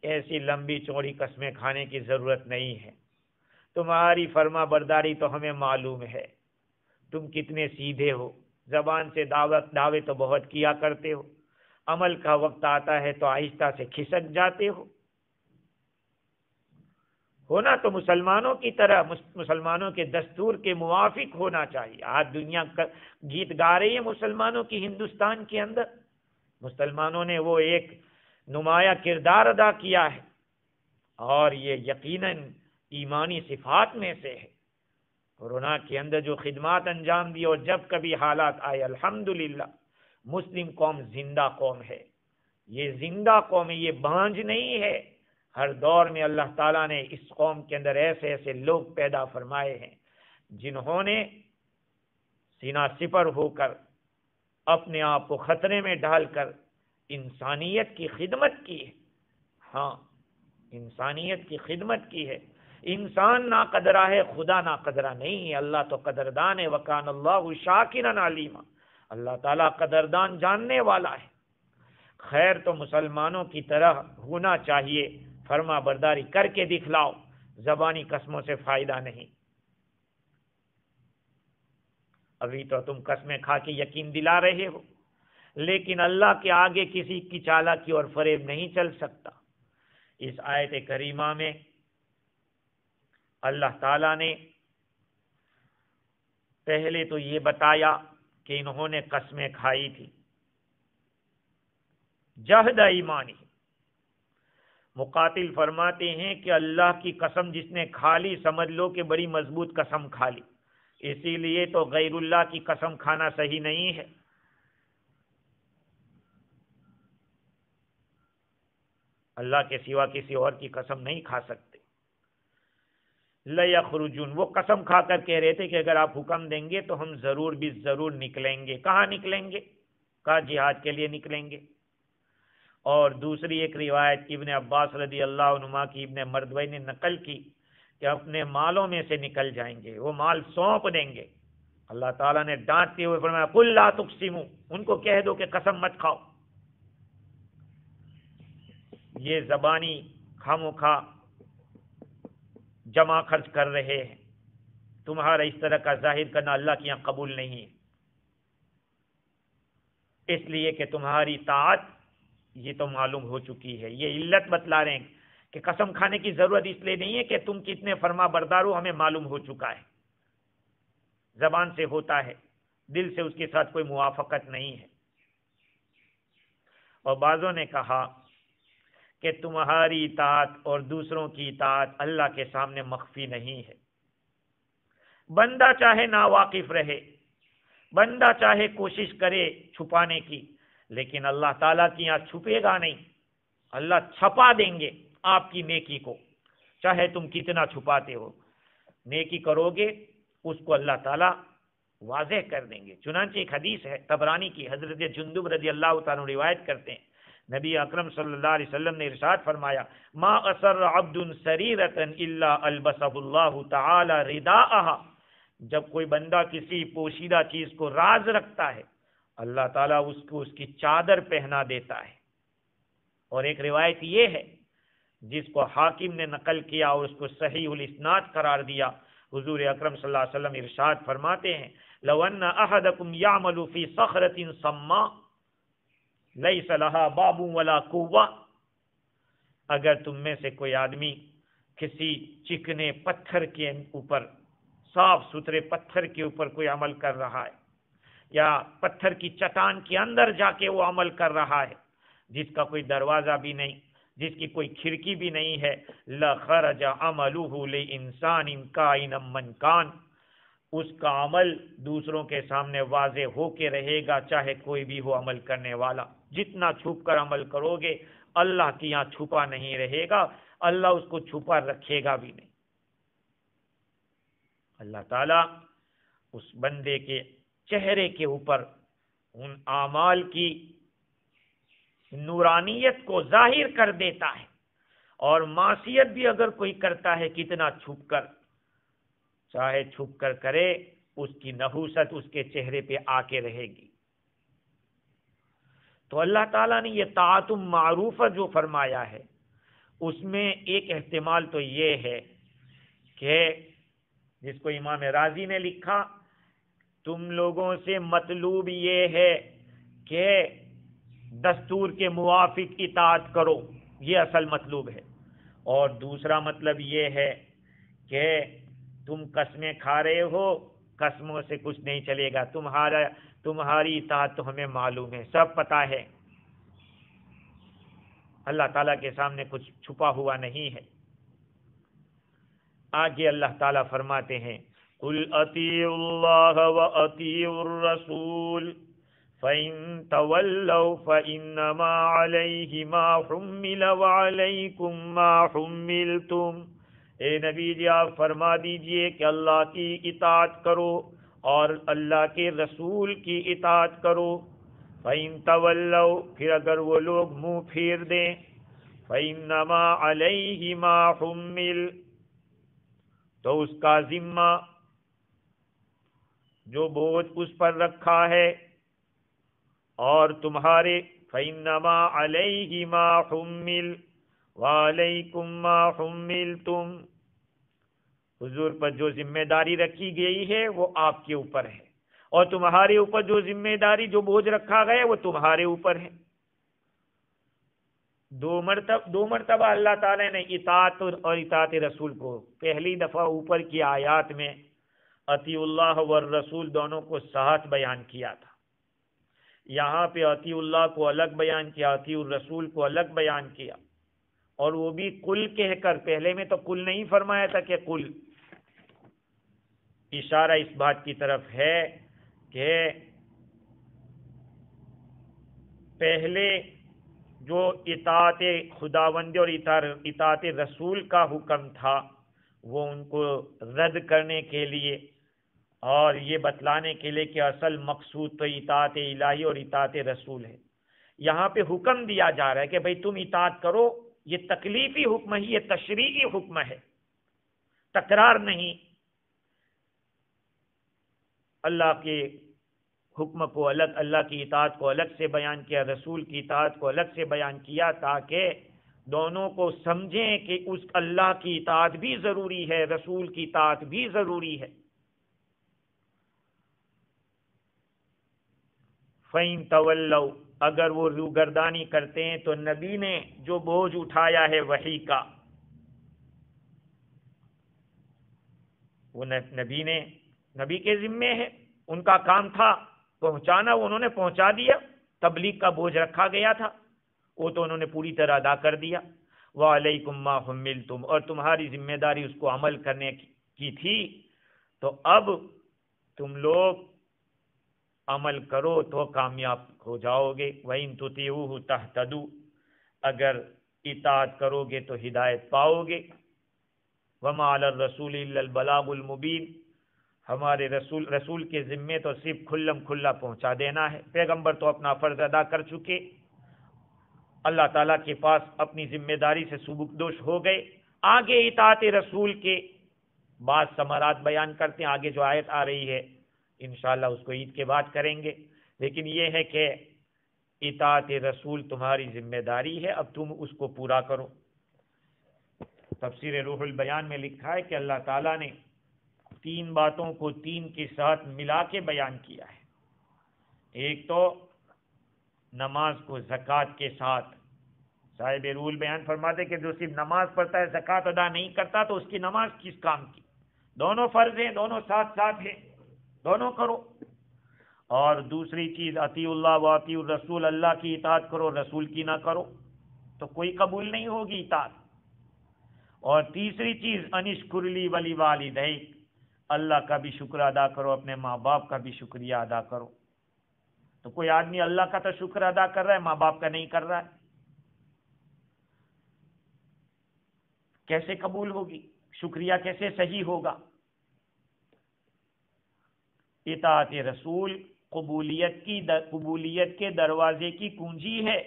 ایسی لمبی چوڑی قسمیں کھانے کی ضرورت نہیں ہے، تمہاری فرما برداری تو ہمیں معلوم ہے، تم کتنے سیدھے ہو، زبان سے دعوے تو بہت کیا کرتے ہو، عمل کا وقت آتا ہے تو آہستہ سے کھسک جاتے ہو۔ ہونا تو مسلمانوں کی طرح، مسلمانوں کے دستور کے موافق ہونا چاہیے۔ آج دنیا گیت گا رہی ہے مسلمانوں کی، ہندوستان کے اندر مسلمانوں نے وہ ایک نمایاں کردار ادا کیا ہے، اور یہ یقیناً ایمانی صفات میں سے ہے۔ کورونا کے اندر جو خدمات انجام دی، اور جب کبھی حالات آئے، الحمدللہ مسلم قوم زندہ قوم ہے، یہ زندہ قوم ہے، یہ بانجھ نہیں ہے۔ ہر دور میں اللہ تعالیٰ نے اس قوم کے اندر ایسے ایسے لوگ پیدا فرمائے ہیں جنہوں نے سینہ سپر ہو کر اپنے آپ کو خطرے میں ڈال کر انسانیت کی خدمت کی ہے۔ ہاں، انسانیت کی خدمت کی ہے۔ انسان ناقدرہ ہے، خدا ناقدرہ نہیں ہے، اللہ تو قدردان ہے۔ وکان اللہ شاکرا علیما، اللہ تعالیٰ قدردان جاننے والا ہے۔ خیر تو مسلمانوں کی طرح ہونا چاہیے، فرما برداری کر کے دکھلاؤ، زبانی قسموں سے فائدہ نہیں۔ ابھی تو تم قسمیں کھا کے یقین دلا رہے ہو، لیکن اللہ کے آگے کسی کی چالاکی اور فریب نہیں چل سکتا۔ اس آیت کریمہ میں اللہ تعالیٰ نے پہلے تو یہ بتایا کہ انہوں نے قسمیں کھائی تھی، جہد ایمانی۔ مقاتل فرماتے ہیں کہ اللہ کی قسم جس نے کھا لی، سمجھ لو کہ بڑی مضبوط قسم کھا لی، اسی لیے تو غیر اللہ کی قسم کھانا صحیح نہیں ہے۔ اللہ کے سوا کسی اور کی قسم نہیں کھا سکتے۔ لَيَخْرُجُونَ، وہ قسم کھا کر کہہ رہے تھے کہ اگر آپ حکم دیں گے تو ہم ضرور بھی ضرور نکلیں گے۔ کہاں نکلیں گے؟ کہا جہاد کے لیے نکلیں گے۔ اور دوسری ایک روایت ابن عباس رضی اللہ عنہما کی ابن مردوی نے نقل کی کہ اپنے مالوں میں سے نکل جائیں گے، وہ مال سونپ دیں گے۔ اللہ تعالیٰ نے ڈانٹتے ہوئے فرمایا قُل لَا تُقْسِمُوا، ان کو کہہ دو کہ قسم مت کھاؤ۔ یہ زبانی خاموخواہ جمع خرچ کر رہے ہیں، تمہارا اس طرح کا ظاہر کرنا اللہ کے یہاں قبول نہیں ہے، اس لیے کہ تمہاری طاعت یہ تو معلوم ہو چکی ہے۔ یہ علت بتلا رہے ہیں کہ قسم کھانے کی ضرورت اس لیے نہیں ہے کہ تم کتنے فرما بردار ہو، ہمیں معلوم ہو چکا ہے، زبان سے ہوتا ہے، دل سے اس کے ساتھ کوئی موافقت نہیں ہے۔ اور بعضوں نے کہا کہ تمہاری اطاعت اور دوسروں کی اطاعت اللہ کے سامنے مخفی نہیں ہے۔ بندہ چاہے ناواقف رہے، بندہ چاہے کوشش کرے چھپانے کی، لیکن اللہ تعالیٰ کی یہاں چھپے گا نہیں، اللہ چھپا دیں گے آپ کی نیکی کو، چاہے تم کتنا چھپاتے ہو، نیکی کرو گے اس کو اللہ تعالیٰ واضح کر دیں گے۔ چنانچہ ایک حدیث ہے طبرانی کی، حضرت جندب رضی اللہ تعالیٰ روایت کرتے ہیں، نبی اکرم صلی اللہ علیہ وسلم نے ارشاد فرمایا ما اسر عبد سریرۃ الا البسہ اللہ تعالی رداءها، جب کوئی بندہ کسی پوشیدہ چیز کو راز رکھتا ہے اللہ تعالیٰ اس کو اس کی چادر پہنا دیتا ہے۔ اور ایک روایت یہ ہے جس کو حاکم نے نقل کیا اور اس کو صحیح الاسناد قرار دیا، حضور اکرم صلی اللہ علیہ وسلم ارشاد فرماتے ہیں لو ان احدکم یعمل فی صخرۃ صماء لیس لها باب ولا قوہ، اگر تم میں سے کوئی آدمی کسی چکنے پتھر کے اوپر، صاف ستھرے پتھر کے اوپر کوئی عمل کر رہا ہے، یا پتھر کی چٹان کے اندر جا کے وہ عمل کر رہا ہے جس کا کوئی دروازہ بھی نہیں، جس کی کوئی کھڑکی بھی نہیں ہے، لخرج عملہ لانسان کائنا من کان، اس کا عمل دوسروں کے سامنے واضح ہو کے رہے گا، چاہے کوئی بھی ہو عمل کرنے والا۔ جتنا چھپ کر عمل کرو گے اللہ کے یہاں چھپا نہیں رہے گا، اللہ اس کو چھپا رکھے گا بھی نہیں۔ اللہ تعالیٰ اس بندے کے چہرے کے اوپر ان اعمال کی نورانیت کو ظاہر کر دیتا ہے، اور معصیت بھی اگر کوئی کرتا ہے کتنا چھپ کر، چاہے چھپ کر کرے، اس کی نحوست اس کے چہرے پہ آ کے رہے گی۔ تو اللہ تعالیٰ نے یہ طاعت معروفہ جو فرمایا ہے، اس میں ایک احتمال تو یہ ہے کہ جس کو امام راضی نے لکھا، تم لوگوں سے مطلوب یہ ہے کہ دستور کے موافق اطاعت کرو، یہ اصل مطلوب ہے، اور دوسرا مطلب یہ ہے کہ تم قسمیں کھا رہے ہو، قسموں سے کچھ نہیں چلے گا، تمہاری اطاعت تو ہمیں معلوم ہے، سب پتہ ہے، اللہ تعالیٰ کے سامنے کچھ چھپا ہوا نہیں ہے۔ آگے اللہ تعالیٰ فرماتے ہیں قُلْ أَطِيعُوا اللَّهَ وَأَطِيعُوا الرَّسُولَ فَإِن تَوَلَّوْا فَإِنَّمَا عَلَيْهِ مَا حُمِّلَ وَعَلَيْكُمْ مَا حُمِّلْتُمْ۔ اے نبی جی آپ فرما دیجئے کہ اللہ کی اطاعت کرو اور اللہ کے رسول کی اطاعت کرو۔ فَإِن تَوَلَّوْا، پھر اگر وہ لوگ منہ پھیر دیں، فَإِنَّمَا عَلَيْهِ مَا حُمِّلَ، تو اس کا ذمہ جو بوجھ اس پر رکھا ہے، اور تمہارے فَإِنَّمَا عَلَيْهِ مَا حُمِّلَ وَعَلَيْكُمْ مَا حُمِّلْتُمْ، حضور پر جو ذمہ داری رکھی گئی ہے وہ آپ کے اوپر ہے، اور تمہارے اوپر جو ذمہ داری جو بوجھ رکھا گیا وہ تمہارے اوپر ہے۔ دو مرتبہ اللہ تعالیٰ نے اطاعت اور اطاعت رسول کو، پہلی دفعہ اوپر کی آیات میں اطیع اللہ والرسول دونوں کو ساتھ بیان کیا تھا، یہاں پہ اطیع اللہ کو الگ بیان کیا، اطیع الرسول کو الگ بیان کیا، اور وہ بھی قل کہہ کر، پہلے میں تو قل نہیں فرمایا تھا کہ قل، اشارہ اس بات کی طرف ہے کہ پہلے جو اطاعت خداوندی اور اطاعت رسول کا حکم تھا وہ ان کو رد کرنے کے لیے اور یہ بتلانے کے لیے کہ اصل مقصود تو اطاعت الہی اور اطاعت رسول ہے۔ یہاں پہ حکم دیا جا رہا ہے کہ بھئی تم اطاعت کرو، یہ تکلیفی حکم ہے، یہ تشریعی حکم ہے، تکرار نہیں۔ اللہ کے حکم کو الگ، اللہ کی اطاعت کو الگ سے بیان کیا، رسول کی اطاعت کو الگ سے بیان کیا، تاکہ دونوں کو سمجھیں کہ اس اللہ کی اطاعت بھی ضروری ہے، رسول کی اطاعت بھی ضروری ہے۔ فَإِن تَوَلَّوْا، اگر وہ روگردانی کرتے ہیں تو نبی نے جو بوجھ اٹھایا ہے وحی کا، وہ نبی کے ذمے ہے، ان کا کام تھا پہنچانا، انہوں نے پہنچا دیا، تبلیغ کا بوجھ رکھا گیا تھا، وہ تو انہوں نے پوری طرح ادا کر دیا۔ وَعَلَيْكُمْ مَا حُمِّلْتُمْ، اور تمہاری ذمہ داری اس کو عمل کرنے کی تھی، تو اب تم لوگ عمل کرو تو کامیاب ہو جاؤ گے۔ وَإِن تُطِيعُوهُ تَهْتَدُوا، اگر اطاعت کرو گے تو ہدایت پاؤ گے۔ وَمَا عَلَى الرَّسُولِ إِلَّا الْبَلَاغُ الْمُبِينُ، ہمارے رسول کے ذمے تو صرف کھلم کھلا پہنچا دینا ہے، پیغمبر تو اپنا فرض ادا کر چکے، اللہ تعالیٰ کے پاس اپنی ذمہ داری سے سبکدوش ہو گئے۔ آگے اطاعت رسول کے بعض ثمرات بیان کرتے ہیں، آگے جو آیت آ رہی ہے انشاءاللہ اس کو عید کے بعد کریں گے، لیکن یہ ہے کہ اطاعت رسول تمہاری ذمہ داری ہے، اب تم اس کو پورا کرو۔ تفسیر روح البیان میں لکھا ہے کہ اللہ تعالیٰ نے تین باتوں کو تین کے ساتھ ملا کے بیان کیا ہے۔ ایک تو نماز کو زکوٰۃ کے ساتھ، صاحب رول بیان فرماتے کہ جو صرف نماز پڑھتا ہے زکوٰۃ ادا نہیں کرتا تو اس کی نماز کس کام کی، دونوں فرض ہیں، دونوں ساتھ ساتھ ہیں، دونوں کرو۔ اور دوسری چیز اطیع اللہ و اطیع الرسول، اللہ کی اطاعت کرو، رسول کی نہ کرو تو کوئی قبول نہیں ہوگی اطاعت۔ اور تیسری چیز انشکر لی ولی والدیک، اللہ کا بھی شکر ادا کرو، اپنے ماں باپ کا بھی شکریہ ادا کرو۔ تو کوئی آدمی اللہ کا تو شکر ادا کر رہا ہے، ماں باپ کا نہیں کر رہا ہے، کیسے قبول ہوگی؟ شکریہ کیسے صحیح ہوگا؟ اطاعت رسول قبولیت کے دروازے کی کنجی ہے۔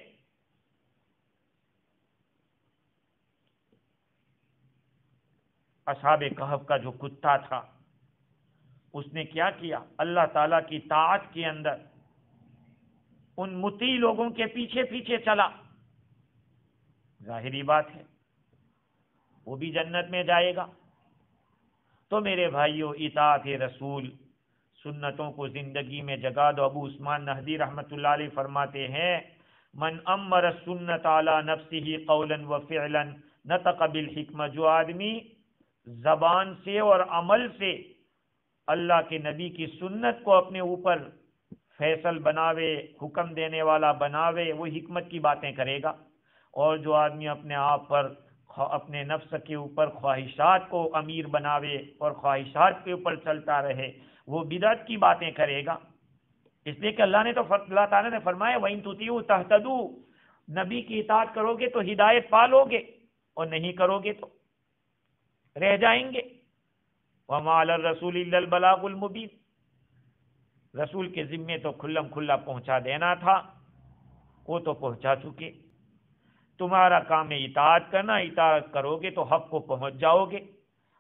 اصحاب کہف کا جو کتا تھا اس نے کیا کیا؟ اللہ تعالیٰ کی طاعت کے اندر ان مطیع لوگوں کے پیچھے پیچھے چلا۔ ظاہری بات ہے وہ بھی جنت میں جائے گا۔ تو میرے بھائیوں، اطاعت رسول، سنتوں کو زندگی میں جگا دو۔ ابو عثمان نہدی رحمۃ اللہ علیہ فرماتے ہیں، من امر السنت علی نفسہ قولا وفعلا نطق بالحکمہ، جو آدمی زبان سے اور عمل سے اللہ کے نبی کی سنت کو اپنے اوپر فیصل بناوے، حکم دینے والا بناوے، وہ حکمت کی باتیں کرے گا۔ اور جو آدمی اپنے آپ پر، اپنے نفس کے اوپر خواہشات کو امیر بناوے اور خواہشات کے اوپر چلتا رہے، وہ بدعت کی باتیں کرے گا۔ اس لیے کہ اللہ تعالیٰ نے فرمایا وَإِن تُطِيعُوا تَهْتَدُوا، نبی کی اطاعت کرو گے تو ہدایت پالو گے، اور نہیں کرو گے تو رہ جائیں گے۔ وَمَا عَلَى الرَّسُولِ إِلَّا الْبَلَاغُ الْمُبِينُ، رسول کے ذمے تو کھلم کھلا پہنچا دینا تھا، وہ تو پہنچا چکے۔ تمہارا کام ہے اطاعت کرنا، اطاعت کرو گے تو حق کو پہنچ جاؤ گے،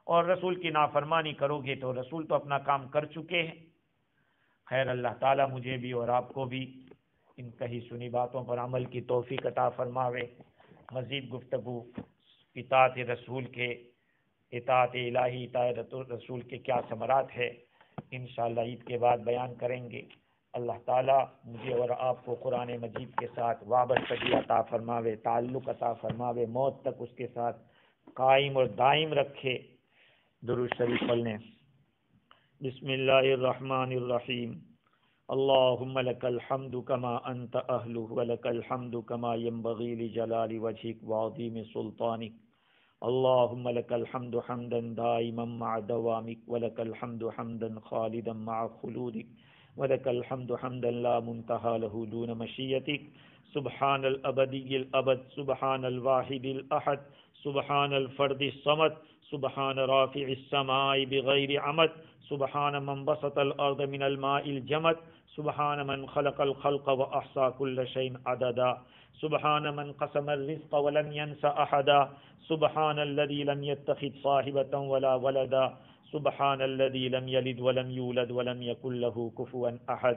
اور رسول کی نافرمانی کرو گے تو رسول تو اپنا کام کر چکے ہیں۔ خیر، اللہ تعالیٰ مجھے بھی اور آپ کو بھی ان کہی سنی باتوں پر عمل کی توفیق عطا فرماوے۔ مزید گفتگو اطاعت رسول کے، اطاعت الہی، اطاعت رسول کے کیا ثمرات ہے، انشاءاللہ عید کے بعد بیان کریں گے۔ اللہ تعالیٰ مجھے اور آپ کو قرآن مجید کے ساتھ وابستگی عطا فرماوے، تعلق عطا فرماوے، موت تک اس کے ساتھ قائم اور دائم رکھے۔ درود شریف پڑھ لیں۔ بسم اللہ الرحمن الرحیم۔ اللہم لک الحمد کما انت اہلہ، ولک الحمد کما ینبغی لجلال وجہک وعظیم سلطانک۔ اللہم لک الحمد حمدا دائما مع دوامک، ولک الحمد حمدا خالدا مع خلودک، ولک الحمد حمدا لا منتہى له دون مشیتک۔ سبحان الابدی الابد، سبحان الواحد الاحد، سبحان الفرد الصمد، سبحان رافع السماء بغیر عمد، سبحان من بسط الارض من الماء الجمد، سبحان من خلق الخلق واحصى كل شيء عددا، سبحان من قسم الرزق ولم ينس احدا، سبحان الذي لم يتخذ صاحبة ولا ولدا، سبحان الذي لم يلد ولم يولد ولم يكن له كفوا احد۔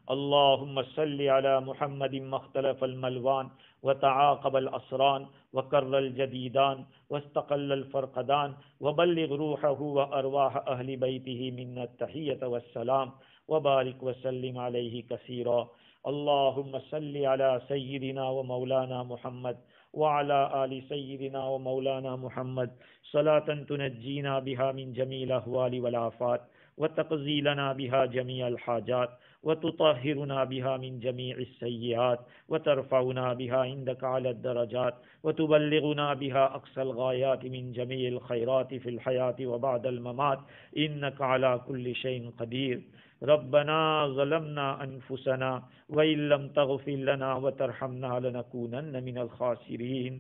اللهم صل على محمد ما اختلف الملوان وتعاقب الأسران وكر الجديدان واستقل الفرقدان، وبلغ روحه وأرواح أهل بيته منا التحية والسلام، وبارك وسلم عليه كثيرا۔ اللهم صل على سيدنا ومولانا محمد وعلى آل سيدنا ومولانا محمد صلاة تنجينا بها من جميع الأهوال والآفات، وتقضي لنا بها جميع الحاجات، وتطهرنا بها من جميع السيئات، وترفعنا بها عندك على الدرجات، وتبلغنا بها أقصى الغايات من جميع الخيرات في الحياة وبعد الممات، إنك على كل شيء قدير۔ ربنا ظلمنا أنفسنا وإن لم تغفر لنا وترحمنا لنكونن من الخاسرين۔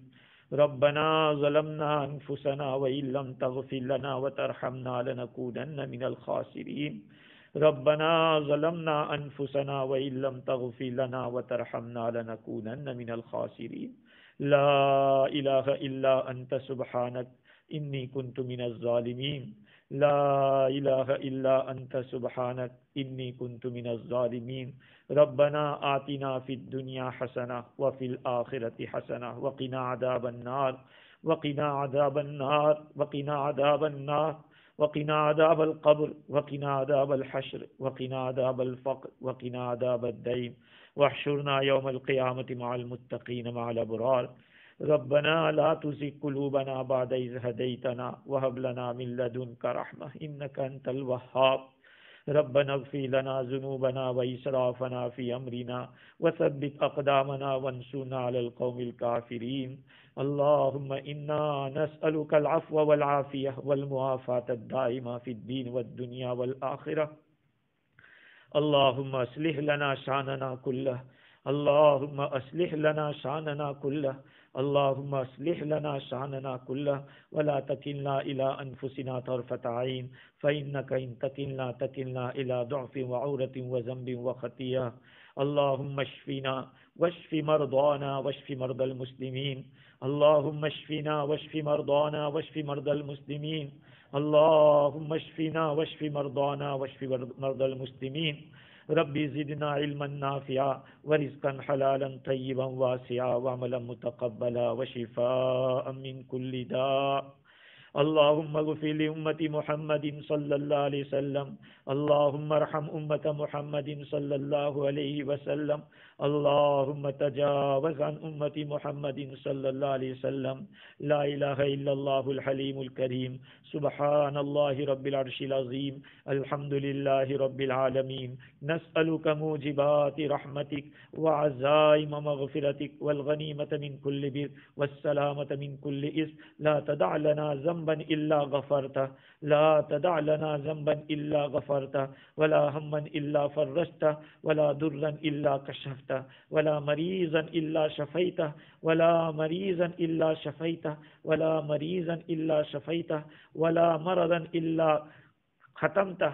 ربنا ظلمنا أنفسنا وإن لم تغفر لنا وترحمنا لنكونن من الخاسرين۔ ربنا ظلمنا أنفسنا وإن لم تغفر لنا وترحمنا لنكونن من الخاسرين۔ لا إله إلا أنت سبحانك إني كنت من الظالمين۔ لا إله إلا أنت سبحانك إني كنت من الظالمين۔ ربنا آتنا في الدنيا حسنة وفي الآخرة حسنة وقنا عذاب النار، وقنا عذاب النار، وقنا عذاب النار، وقنا عذاب القبر، وقنا عذاب الحشر، وقنا عذاب الفقر، وقنا عذاب الدين، واحشرنا يوم القيامة مع المتقين مع الأبرار۔ ربنا لا تزغ قلوبنا بعد إذ هديتنا وهب لنا من لدنك رحمة إنك أنت الوهاب۔ ربنا اغفر لنا ذنوبنا وإسرافنا في أمرنا وثبت أقدامنا وانصرنا على القوم الكافرين۔ اللهم إنا نسألك العفو والعافية والمعافاة الدائمة في الدين والدنيا والآخرة۔ اللهم أصلح لنا شأننا كله، اللهم أصلح لنا شأننا كله، اللهم اصلح لنا شأننا كله ولا تكلنا إلى أنفسنا طرفة عين فإنك إن تكلنا إلى ضعف وعورة وذنب وخطيئة. اللهم اشفنا واشف مرضانا واشف مرضى المسلمين. اللهم اشفنا واشف مرضانا واشف مرضى المسلمين. اللهم اشفنا واشف مرضانا واشف مرضى المسلمين. ربي زدنا علما نافعا ورزقا حلالا طيبا واسعا وعملا متقبلا وشفاء من كل داء. اللهم اغفر لأمة محمد صلى الله عليه وسلم. اللهم ارحم أمة محمد صلى الله عليه وسلم. اللهم تجاوز عن أمة محمد صلى الله عليه وسلم. لا إله إلا الله الحليم الكريم. سبحان الله رب العرش العظيم. الحمد لله رب العالمين. نسألك موجبات رحمتك وعزائم مغفرتك والغنيمة من كل بر والسلامة من كل إثم. لا تدع لنا ذنبا إلا غفرته. لا تدع لنا ذنبا إلا غفرته ولا هما إلا فرجته ولا ضرا إلا كشفته ولا مريضا إلا شفيته ولا مريضا إلا شفيته ولا مريضا إلا شفيته ولا مرضا إلا ختمته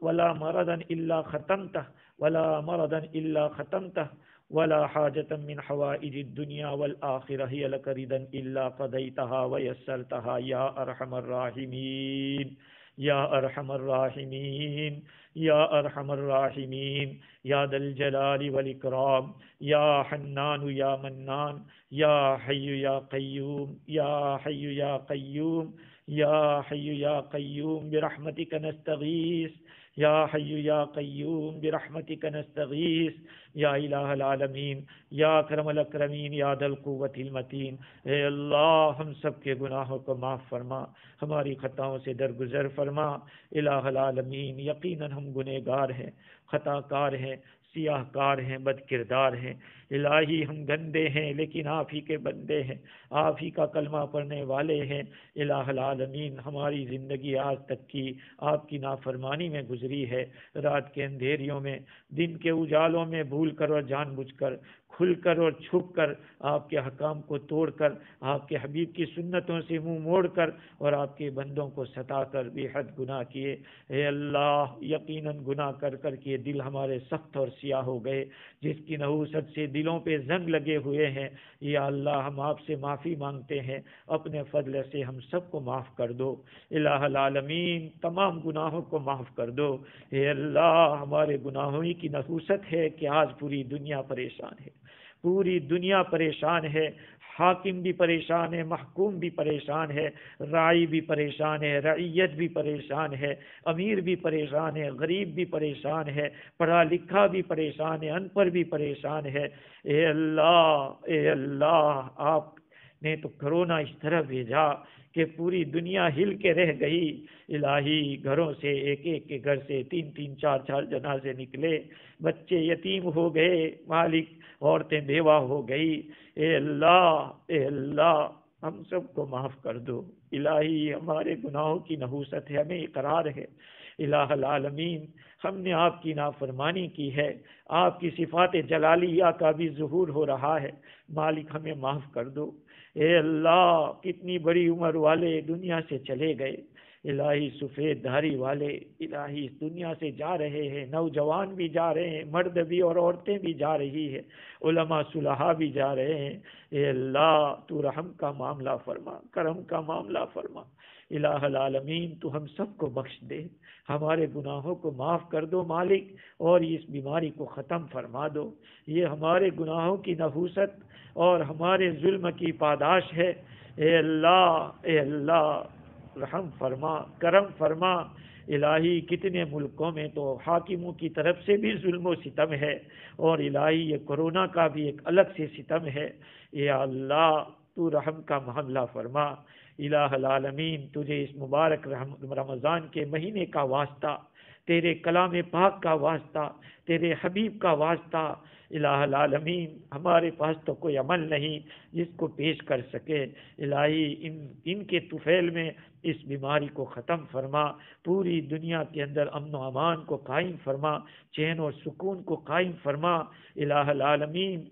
ولا مرضا إلا ختمته ولا مرضا إلا ختمته ولا حاجة من حوائج الدنيا والآخرة هي لك رضا إلا قضيتها ويسرتها يا أرحم الراحمين. يا أرحم الراحمين. يا أرحم الراحمين. يا ذا الجلال والإكرام. يا حنان يا منان. يا حي يا قيوم. يا حي يا قيوم. يا حي يا قيوم برحمتك نستغيث. یا حی یا قیوم برحمتک نستغیث. یا الہ العالمین یا اکرم الاکرمین یا ذا القوۃ المتین. اے اللہ ہم سب کے گناہوں کو معاف فرما، ہماری خطاؤں سے درگزر فرما. الہ العالمین یقیناً ہم گنہگار ہیں، خطا کار ہیں، سیاہ کار ہیں، بد کردار ہیں. الہی ہم گندے ہیں لیکن آپ ہی کے بندے ہیں، آپ ہی کا کلمہ پڑھنے والے ہیں. الہ العالمین ہماری زندگی آج تک کی آپ کی نافرمانی میں گزری ہے، رات کے اندھیریوں میں، دن کے اجالوں میں، بھول کر اور جان بوجھ کر، کھل کر اور چھپ کر، آپ کے حکام کو توڑ کر، آپ کے حبیب کی سنتوں سے منہ موڑ کر اور آپ کے بندوں کو ستا کر بے حد گناہ کیے. اے اللہ یقیناً گناہ کر کر کے دل ہمارے سخت اور سیاہ ہو گئے، جس کی نحوست سے دلوں پہ زنگ لگے ہوئے ہیں. یا اللہ ہم آپ سے معافی مانگتے ہیں، اپنے فضل سے ہم سب کو معاف کر دو. الہ العالمین تمام گناہوں کو معاف کر دو. اے اللہ ہمارے گناہوں ہی کی نحوست ہے کہ آج پوری دنیا پریشان ہے، پوری دنیا پریشان ہے. حاکم بھی پریشان ہے، محکوم بھی پریشان ہے، راعی بھی پریشان ہے، رعیت بھی پریشان ہے، امیر بھی پریشان ہے، غریب بھی پریشان ہے، پڑھا لکھا بھی پریشان ہے، ان پڑھ بھی پریشان ہے. اے اللہ آپ نے تو کرونا اس طرح بھیجا کہ پوری دنیا ہل کے رہ گئی. الہی گھروں سے ایک ایک کے گھر سے 3 4 جنازے نکلے، بچے یتیم ہو گئے، مالک عورتیں بیوہ ہو گئی. اے اللہ ہم سب کو معاف کر دو. الہی ہمارے گناہوں کی نحوست ہے، ہمیں اقرار ہے. الہ العالمین ہم نے آپ کی نافرمانی کی ہے، آپ کی صفات جلالیہ کا بھی ظہور ہو رہا ہے. مالک ہمیں معاف کر دو. اے اللہ کتنی بڑی عمر والے دنیا سے چلے گئے. الہی سفید دھاری والے الہی اس دنیا سے جا رہے ہیں، نوجوان بھی جا رہے ہیں، مرد بھی اور عورتیں بھی جا رہی ہیں، علماء صلحاء بھی جا رہے ہیں. اے اللہ تو رحم کا معاملہ فرما، کرم کا معاملہ فرما. الہ العالمین تو ہم سب کو بخش دے، ہمارے گناہوں کو معاف کر دو مالک، اور اس بیماری کو ختم فرما دو. یہ ہمارے گناہوں کی نحوست اور ہمارے ظلم کی پاداش ہے. اے اللہ رحم فرما، کرم فرما. الہی کتنے ملکوں میں تو حاکموں کی طرف سے بھی ظلم و ستم ہے، اور الہی یہ کورونا کا بھی ایک الگ سے ستم ہے. یا اللہ تو رحم کا معاملہ فرما. الہ العالمین تجھے اس مبارک رمضان کے مہینے کا واسطہ، تیرے کلام پاک کا واسطہ، تیرے حبیب کا واسطہ. الہ العالمین ہمارے پاس تو کوئی عمل نہیں جس کو پیش کر سکے. الہی ان کے طفیل میں اس بیماری کو ختم فرما، پوری دنیا کے اندر امن و امان کو قائم فرما، چین اور سکون کو قائم فرما. الہ العالمین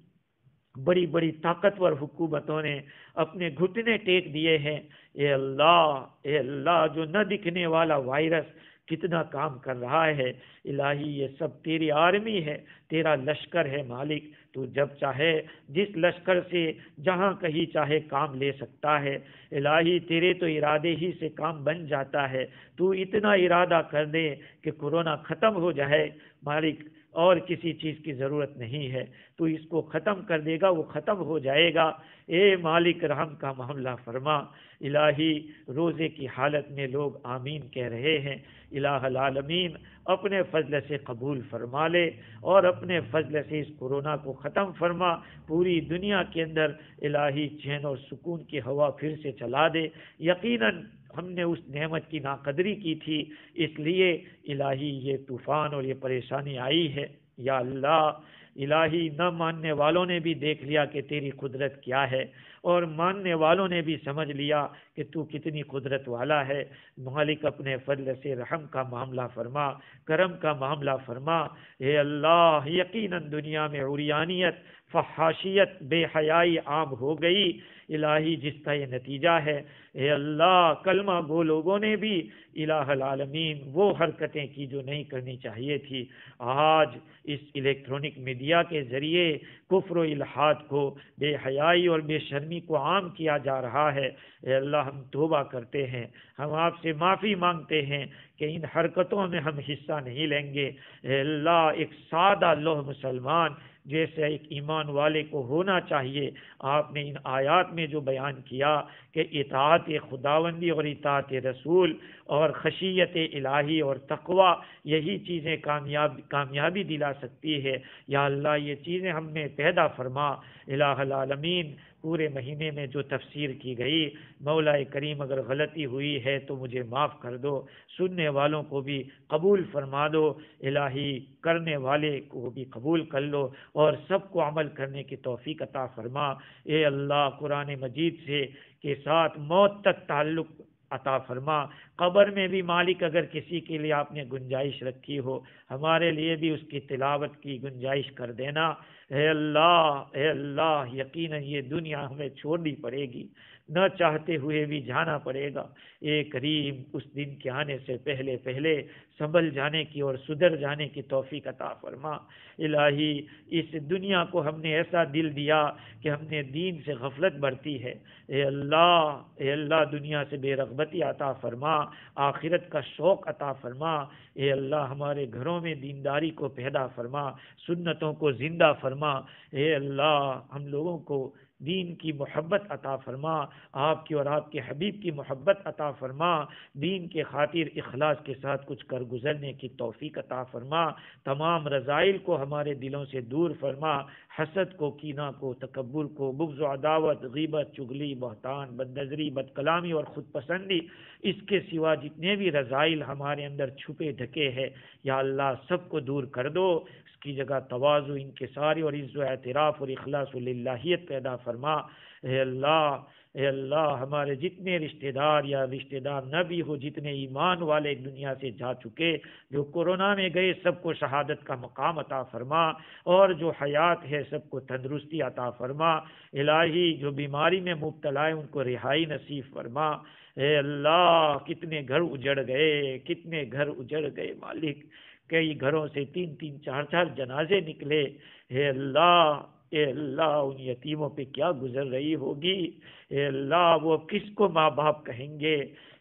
بڑی بڑی طاقتور حکومتوں نے اپنے گھٹنے ٹیک دیے ہیں۔ اے اللہ جو نہ دکھنے والا وائرس کتنا کام کر رہا ہے، الہی یہ سب تیری آرمی ہے، تیرا لشکر ہے مالک۔ تو جب چاہے جس لشکر سے جہاں کہیں چاہے کام لے سکتا ہے، الہی تیرے تو ارادے ہی سے کام بن جاتا ہے۔ تو اتنا ارادہ کر دے کہ کورونا ختم ہو جائے مالک، اور کسی چیز کی ضرورت نہیں ہے، تو اس کو ختم کر دے گا، وہ ختم ہو جائے گا۔ اے مالک رحم کا معاملہ فرما۔ الہی روزے کی حالت میں لوگ آمین کہہ رہے ہیں، الہ العالمین اپنے فضل سے قبول فرما لے، اور اپنے فضل سے اس کورونا کو ختم فرما۔ پوری دنیا کے اندر الہی چین اور سکون کی ہوا پھر سے چلا دے۔ یقیناً ہم نے اس نعمت کی ناقدری کی تھی، اس لیے الہی یہ طوفان اور یہ پریشانی آئی ہے۔ یا اللہ، الہی نہ ماننے والوں نے بھی دیکھ لیا کہ تیری قدرت کیا ہے، اور ماننے والوں نے بھی سمجھ لیا کہ تو کتنی قدرت والا ہے۔ مالک اپنے فضل سے رحم کا معاملہ فرما، کرم کا معاملہ فرما۔ اے اللہ، یقیناً دنیا میں عریانیت، فحاشیت، بے حیائی عام ہو گئی الہی، جس کا یہ نتیجہ ہے۔ اے اللہ، کلمہ گو لوگوں نے بھی الہ العالمین وہ حرکتیں کی جو نہیں کرنی چاہیے تھی۔ آج اس الیکٹرانک میڈیا کے ذریعے کفر و الحاد کو، بے حیائی اور بے شرمی کو عام کیا جا رہا ہے۔ اے اللہ، ہم توبہ کرتے ہیں، ہم آپ سے معافی مانگتے ہیں کہ ان حرکتوں میں ہم حصہ نہیں لیں گے۔ اے اللہ، ایک سادہ لوح مسلمان جیسے ایک ایمان والے کو ہونا چاہیے، آپ نے ان آیات میں جو بیان کیا کہ اطاعت خداوندی اور اطاعت رسول اور خشیت الہی اور تقوی، یہی چیزیں کامیابی دلا سکتی ہے۔ یا اللہ، یہ چیزیں ہم میں پیدا فرما۔ الہ العالمین، پورے مہینے میں جو تفسیر کی گئی، مولا کریم اگر غلطی ہوئی ہے تو مجھے معاف کر دو، سننے والوں کو بھی قبول فرما دو، الہی کرنے والے کو بھی قبول کر لو، اور سب کو عمل کرنے کی توفیق عطا فرما۔ اے اللہ، قرآن مجید سے کے ساتھ موت تک تعلق عطا فرما۔ قبر میں بھی مالک اگر کسی کے لیے آپ نے گنجائش رکھی ہو، ہمارے لیے بھی اس کی تلاوت کی گنجائش کر دینا۔ اے اللہ، یقیناً یہ دنیا ہمیں چھوڑنی پڑے گی، نہ چاہتے ہوئے بھی جانا پڑے گا۔ اے کریم، اس دن کے آنے سے پہلے پہلے سنبھل جانے کی اور سدھر جانے کی توفیق عطا فرما۔ الہی، اس دنیا کو ہم نے ایسا دل دیا کہ ہم نے دین سے غفلت برتی ہے۔ اے اللہ، دنیا سے بے رغبتی عطا فرما، آخرت کا شوق عطا فرما۔ اے اللہ، ہمارے گھروں میں دینداری کو پیدا فرما، سنتوں کو زندہ فرما۔ اے اللہ، ہم لوگوں کو دین کی محبت عطا فرما، آپ کی اور آپ کے حبیب کی محبت عطا فرما، دین کے خاطر اخلاص کے ساتھ کچھ کر گزرنے کی توفیق عطا فرما، تمام رذائل کو ہمارے دلوں سے دور فرما، حسد کو، کینہ کو، تکبر کو، بغض و عداوت، غیبت، چغلی، بہتان، بدنظری، بد کلامی اور خود پسندی، اس کے سوا جتنے بھی رذائل ہمارے اندر چھپے ڈھکے ہیں، یا اللہ سب کو دور کر دو۔ اس کی جگہ تواضع، انکساری اور عز و اعتراف اور اخلاص و للہیت پیدا فرما۔ اے اللہ، ہمارے جتنے رشتہ دار یا رشتہ دار نہ بھی ہو، جتنے ایمان والے ایک دنیا سے جا چکے، جو کورونا میں گئے، سب کو شہادت کا مقام عطا فرما، اور جو حیات ہے سب کو تندرستی عطا فرما۔ الہی، جو بیماری میں مبتلا ہے ان کو رہائی نصیب فرما۔ اے اللہ، کتنے گھر اجڑ گئے مالک، کئی گھروں سے 3 4 جنازے نکلے۔ اے اللہ، ان یتیموں پہ کیا گزر رہی ہوگی۔ اے اللہ، وہ کس کو ماں باپ کہیں گے۔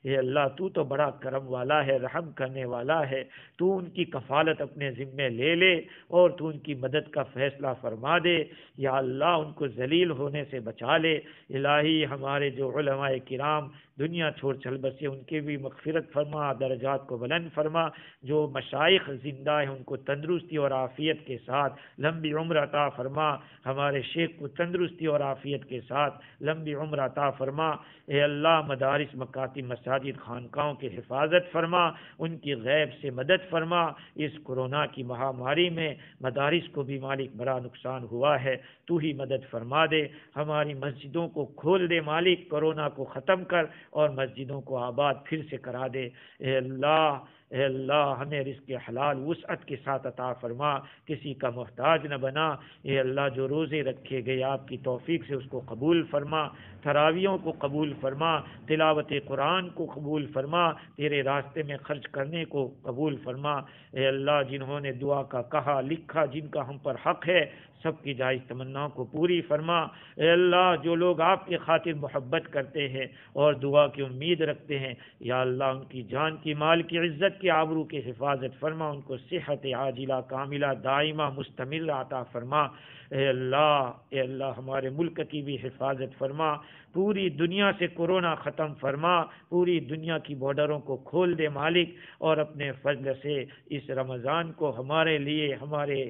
اے اللہ، تو تو بڑا کرم والا ہے، رحم کرنے والا ہے، تو ان کی کفالت اپنے ذمے لے لے، اور تو ان کی مدد کا فیصلہ فرما دے۔ یا اللہ، ان کو ذلیل ہونے سے بچا لے۔ الہی، ہمارے جو علماء کرام دنیا چھوڑ چل بسے، ان کے بھی مغفرت فرما، درجات کو بلند فرما۔ جو مشائخ زندہ ہیں ان کو تندرستی اور عافیت کے ساتھ لمبی عمر عطا فرما۔ ہمارے شیخ کو تندرستی اور عافیت کے ساتھ لمبی عمر عطا فرما۔ اے اللہ، مدارس، مکاتب، مساجد، خانقاہوں کی حفاظت فرما، ان کی غیب سے مدد فرما۔ اس کورونا کی مہاماری میں مدارس کو بھی مالک بڑا نقصان ہوا ہے، تو ہی مدد فرما دے۔ ہماری مسجدوں کو کھول دے مالک، کورونا کو ختم کر اور مسجدوں کو آباد پھر سے کرا دے۔ اے اللہ، اے اللہ ہمیں رزق حلال وسعت کے ساتھ عطا فرما، کسی کا محتاج نہ بنا۔ اے اللہ جو روزے رکھے گئے آپ کی توفیق سے اس کو قبول فرما، تراویحوں کو قبول فرما، تلاوت قرآن کو قبول فرما، تیرے راستے میں خرچ کرنے کو قبول فرما۔ اے اللہ جنہوں نے دعا کا کہا لکھا، جن کا ہم پر حق ہے، سب کی جائز تمناؤں کو پوری فرما۔ اے اللہ جو لوگ آپ کی خاطر محبت کرتے ہیں اور دعا کی امید رکھتے ہیں، یا اللہ ان کی جان کی، مال کی، عزت کی، آبرو کی حفاظت فرما، ان کو صحت عاجلہ کاملہ دائمہ مستمر عطا فرما۔ اے اللہ ہمارے ملک کی بھی حفاظت فرما، پوری دنیا سے کورونا ختم فرما، پوری دنیا کی بارڈروں کو کھول دے مالک، اور اپنے فضل سے اس رمضان کو ہمارے لیے، ہمارے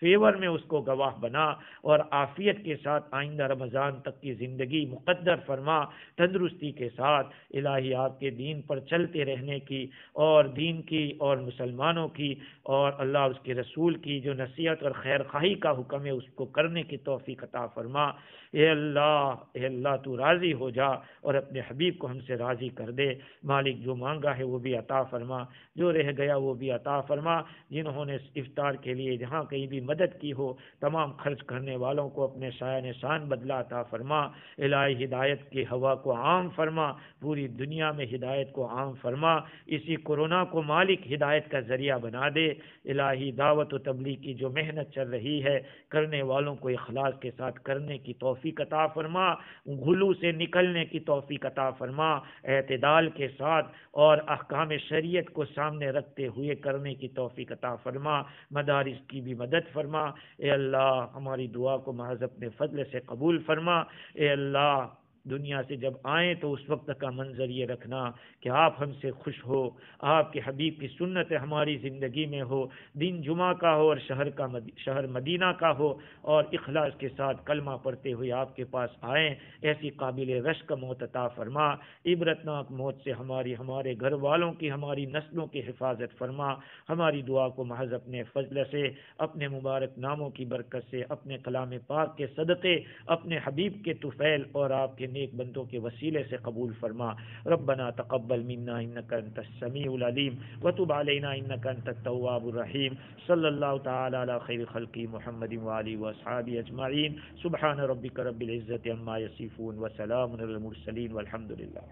فیور میں اس کو گواہ بنا، اور عافیت کے ساتھ آئندہ رمضان تک کی زندگی مقدر فرما، تندرستی کے ساتھ الہی آپ کے دین پر چلتے رہنے کی، اور دین کی اور مسلمانوں کی اور اللہ اس کے رسول کی جو نصیحت اور خیر خواہی کا حکم ہے اس کو کرنے کی توفیق عطا فرما۔ اے اللہ تو راضی ہو جا اور اپنے حبیب کو ہم سے راضی کر دے۔ مالک جو مانگا ہے وہ بھی عطا فرما، جو رہ گیا وہ بھی عطا فرما۔ جنہوں نے افطار کے لیے جہاں کہیں بھی مدد کی ہو، تمام خرچ کرنے والوں کو اپنے شایان شان بدلہ عطا فرما۔ الہی ہدایت کی ہوا کو عام فرما، پوری دنیا میں ہدایت کو عام فرما، اسی کورونا کو مالک ہدایت کا ذریعہ بنا دے۔ الہی دعوت و تبلیغ کی جو محنت چل رہی ہے، کرنے والوں کو اخلاص کے ساتھ کرنے کی توفیق عطا فرما، غلو سے نکلنے کی توفیق عطا فرما، اعتدال کے ساتھ اور احکام شریعت کو سامنے رکھتے ہوئے کرنے کی توفیق عطا فرما۔ مدارس کی بھی مدد فرما۔ اے اللہ ہماری دعا کو محض اپنے فضل سے قبول فرما۔ اے اللہ دنیا سے جب آئیں تو اس وقت کا منظر یہ رکھنا کہ آپ ہم سے خوش ہو، آپ کے حبیب کی سنت ہماری زندگی میں ہو، دن جمعہ کا ہو اور شہر مدینہ کا ہو، اور اخلاص کے ساتھ کلمہ پڑھتے ہوئے آپ کے پاس آئیں۔ ایسی قابل رشک موت عطا فرما، عبرتناک موت سے ہمارے گھر والوں کی، ہماری نسلوں کی حفاظت فرما۔ ہماری دعا کو محض اپنے فضل سے، اپنے مبارک ناموں کی برکت سے، اپنے کلام پاک کے صدقے، اپنے حبیب کے طفیل اور آپ کے نیک بندوں کے وسیلے سے قبول فرما۔ ربنا تقبل منا انك انت السميع العليم وتب علينا انك انت التواب الرحيم۔ صلی اللہ تعالی علی خیر خلق محمد وآلہ واصحابہ اجمعین۔ سبحان ربک رب العزۃ عما یصفون وسلام علی المرسلین والحمد للہ۔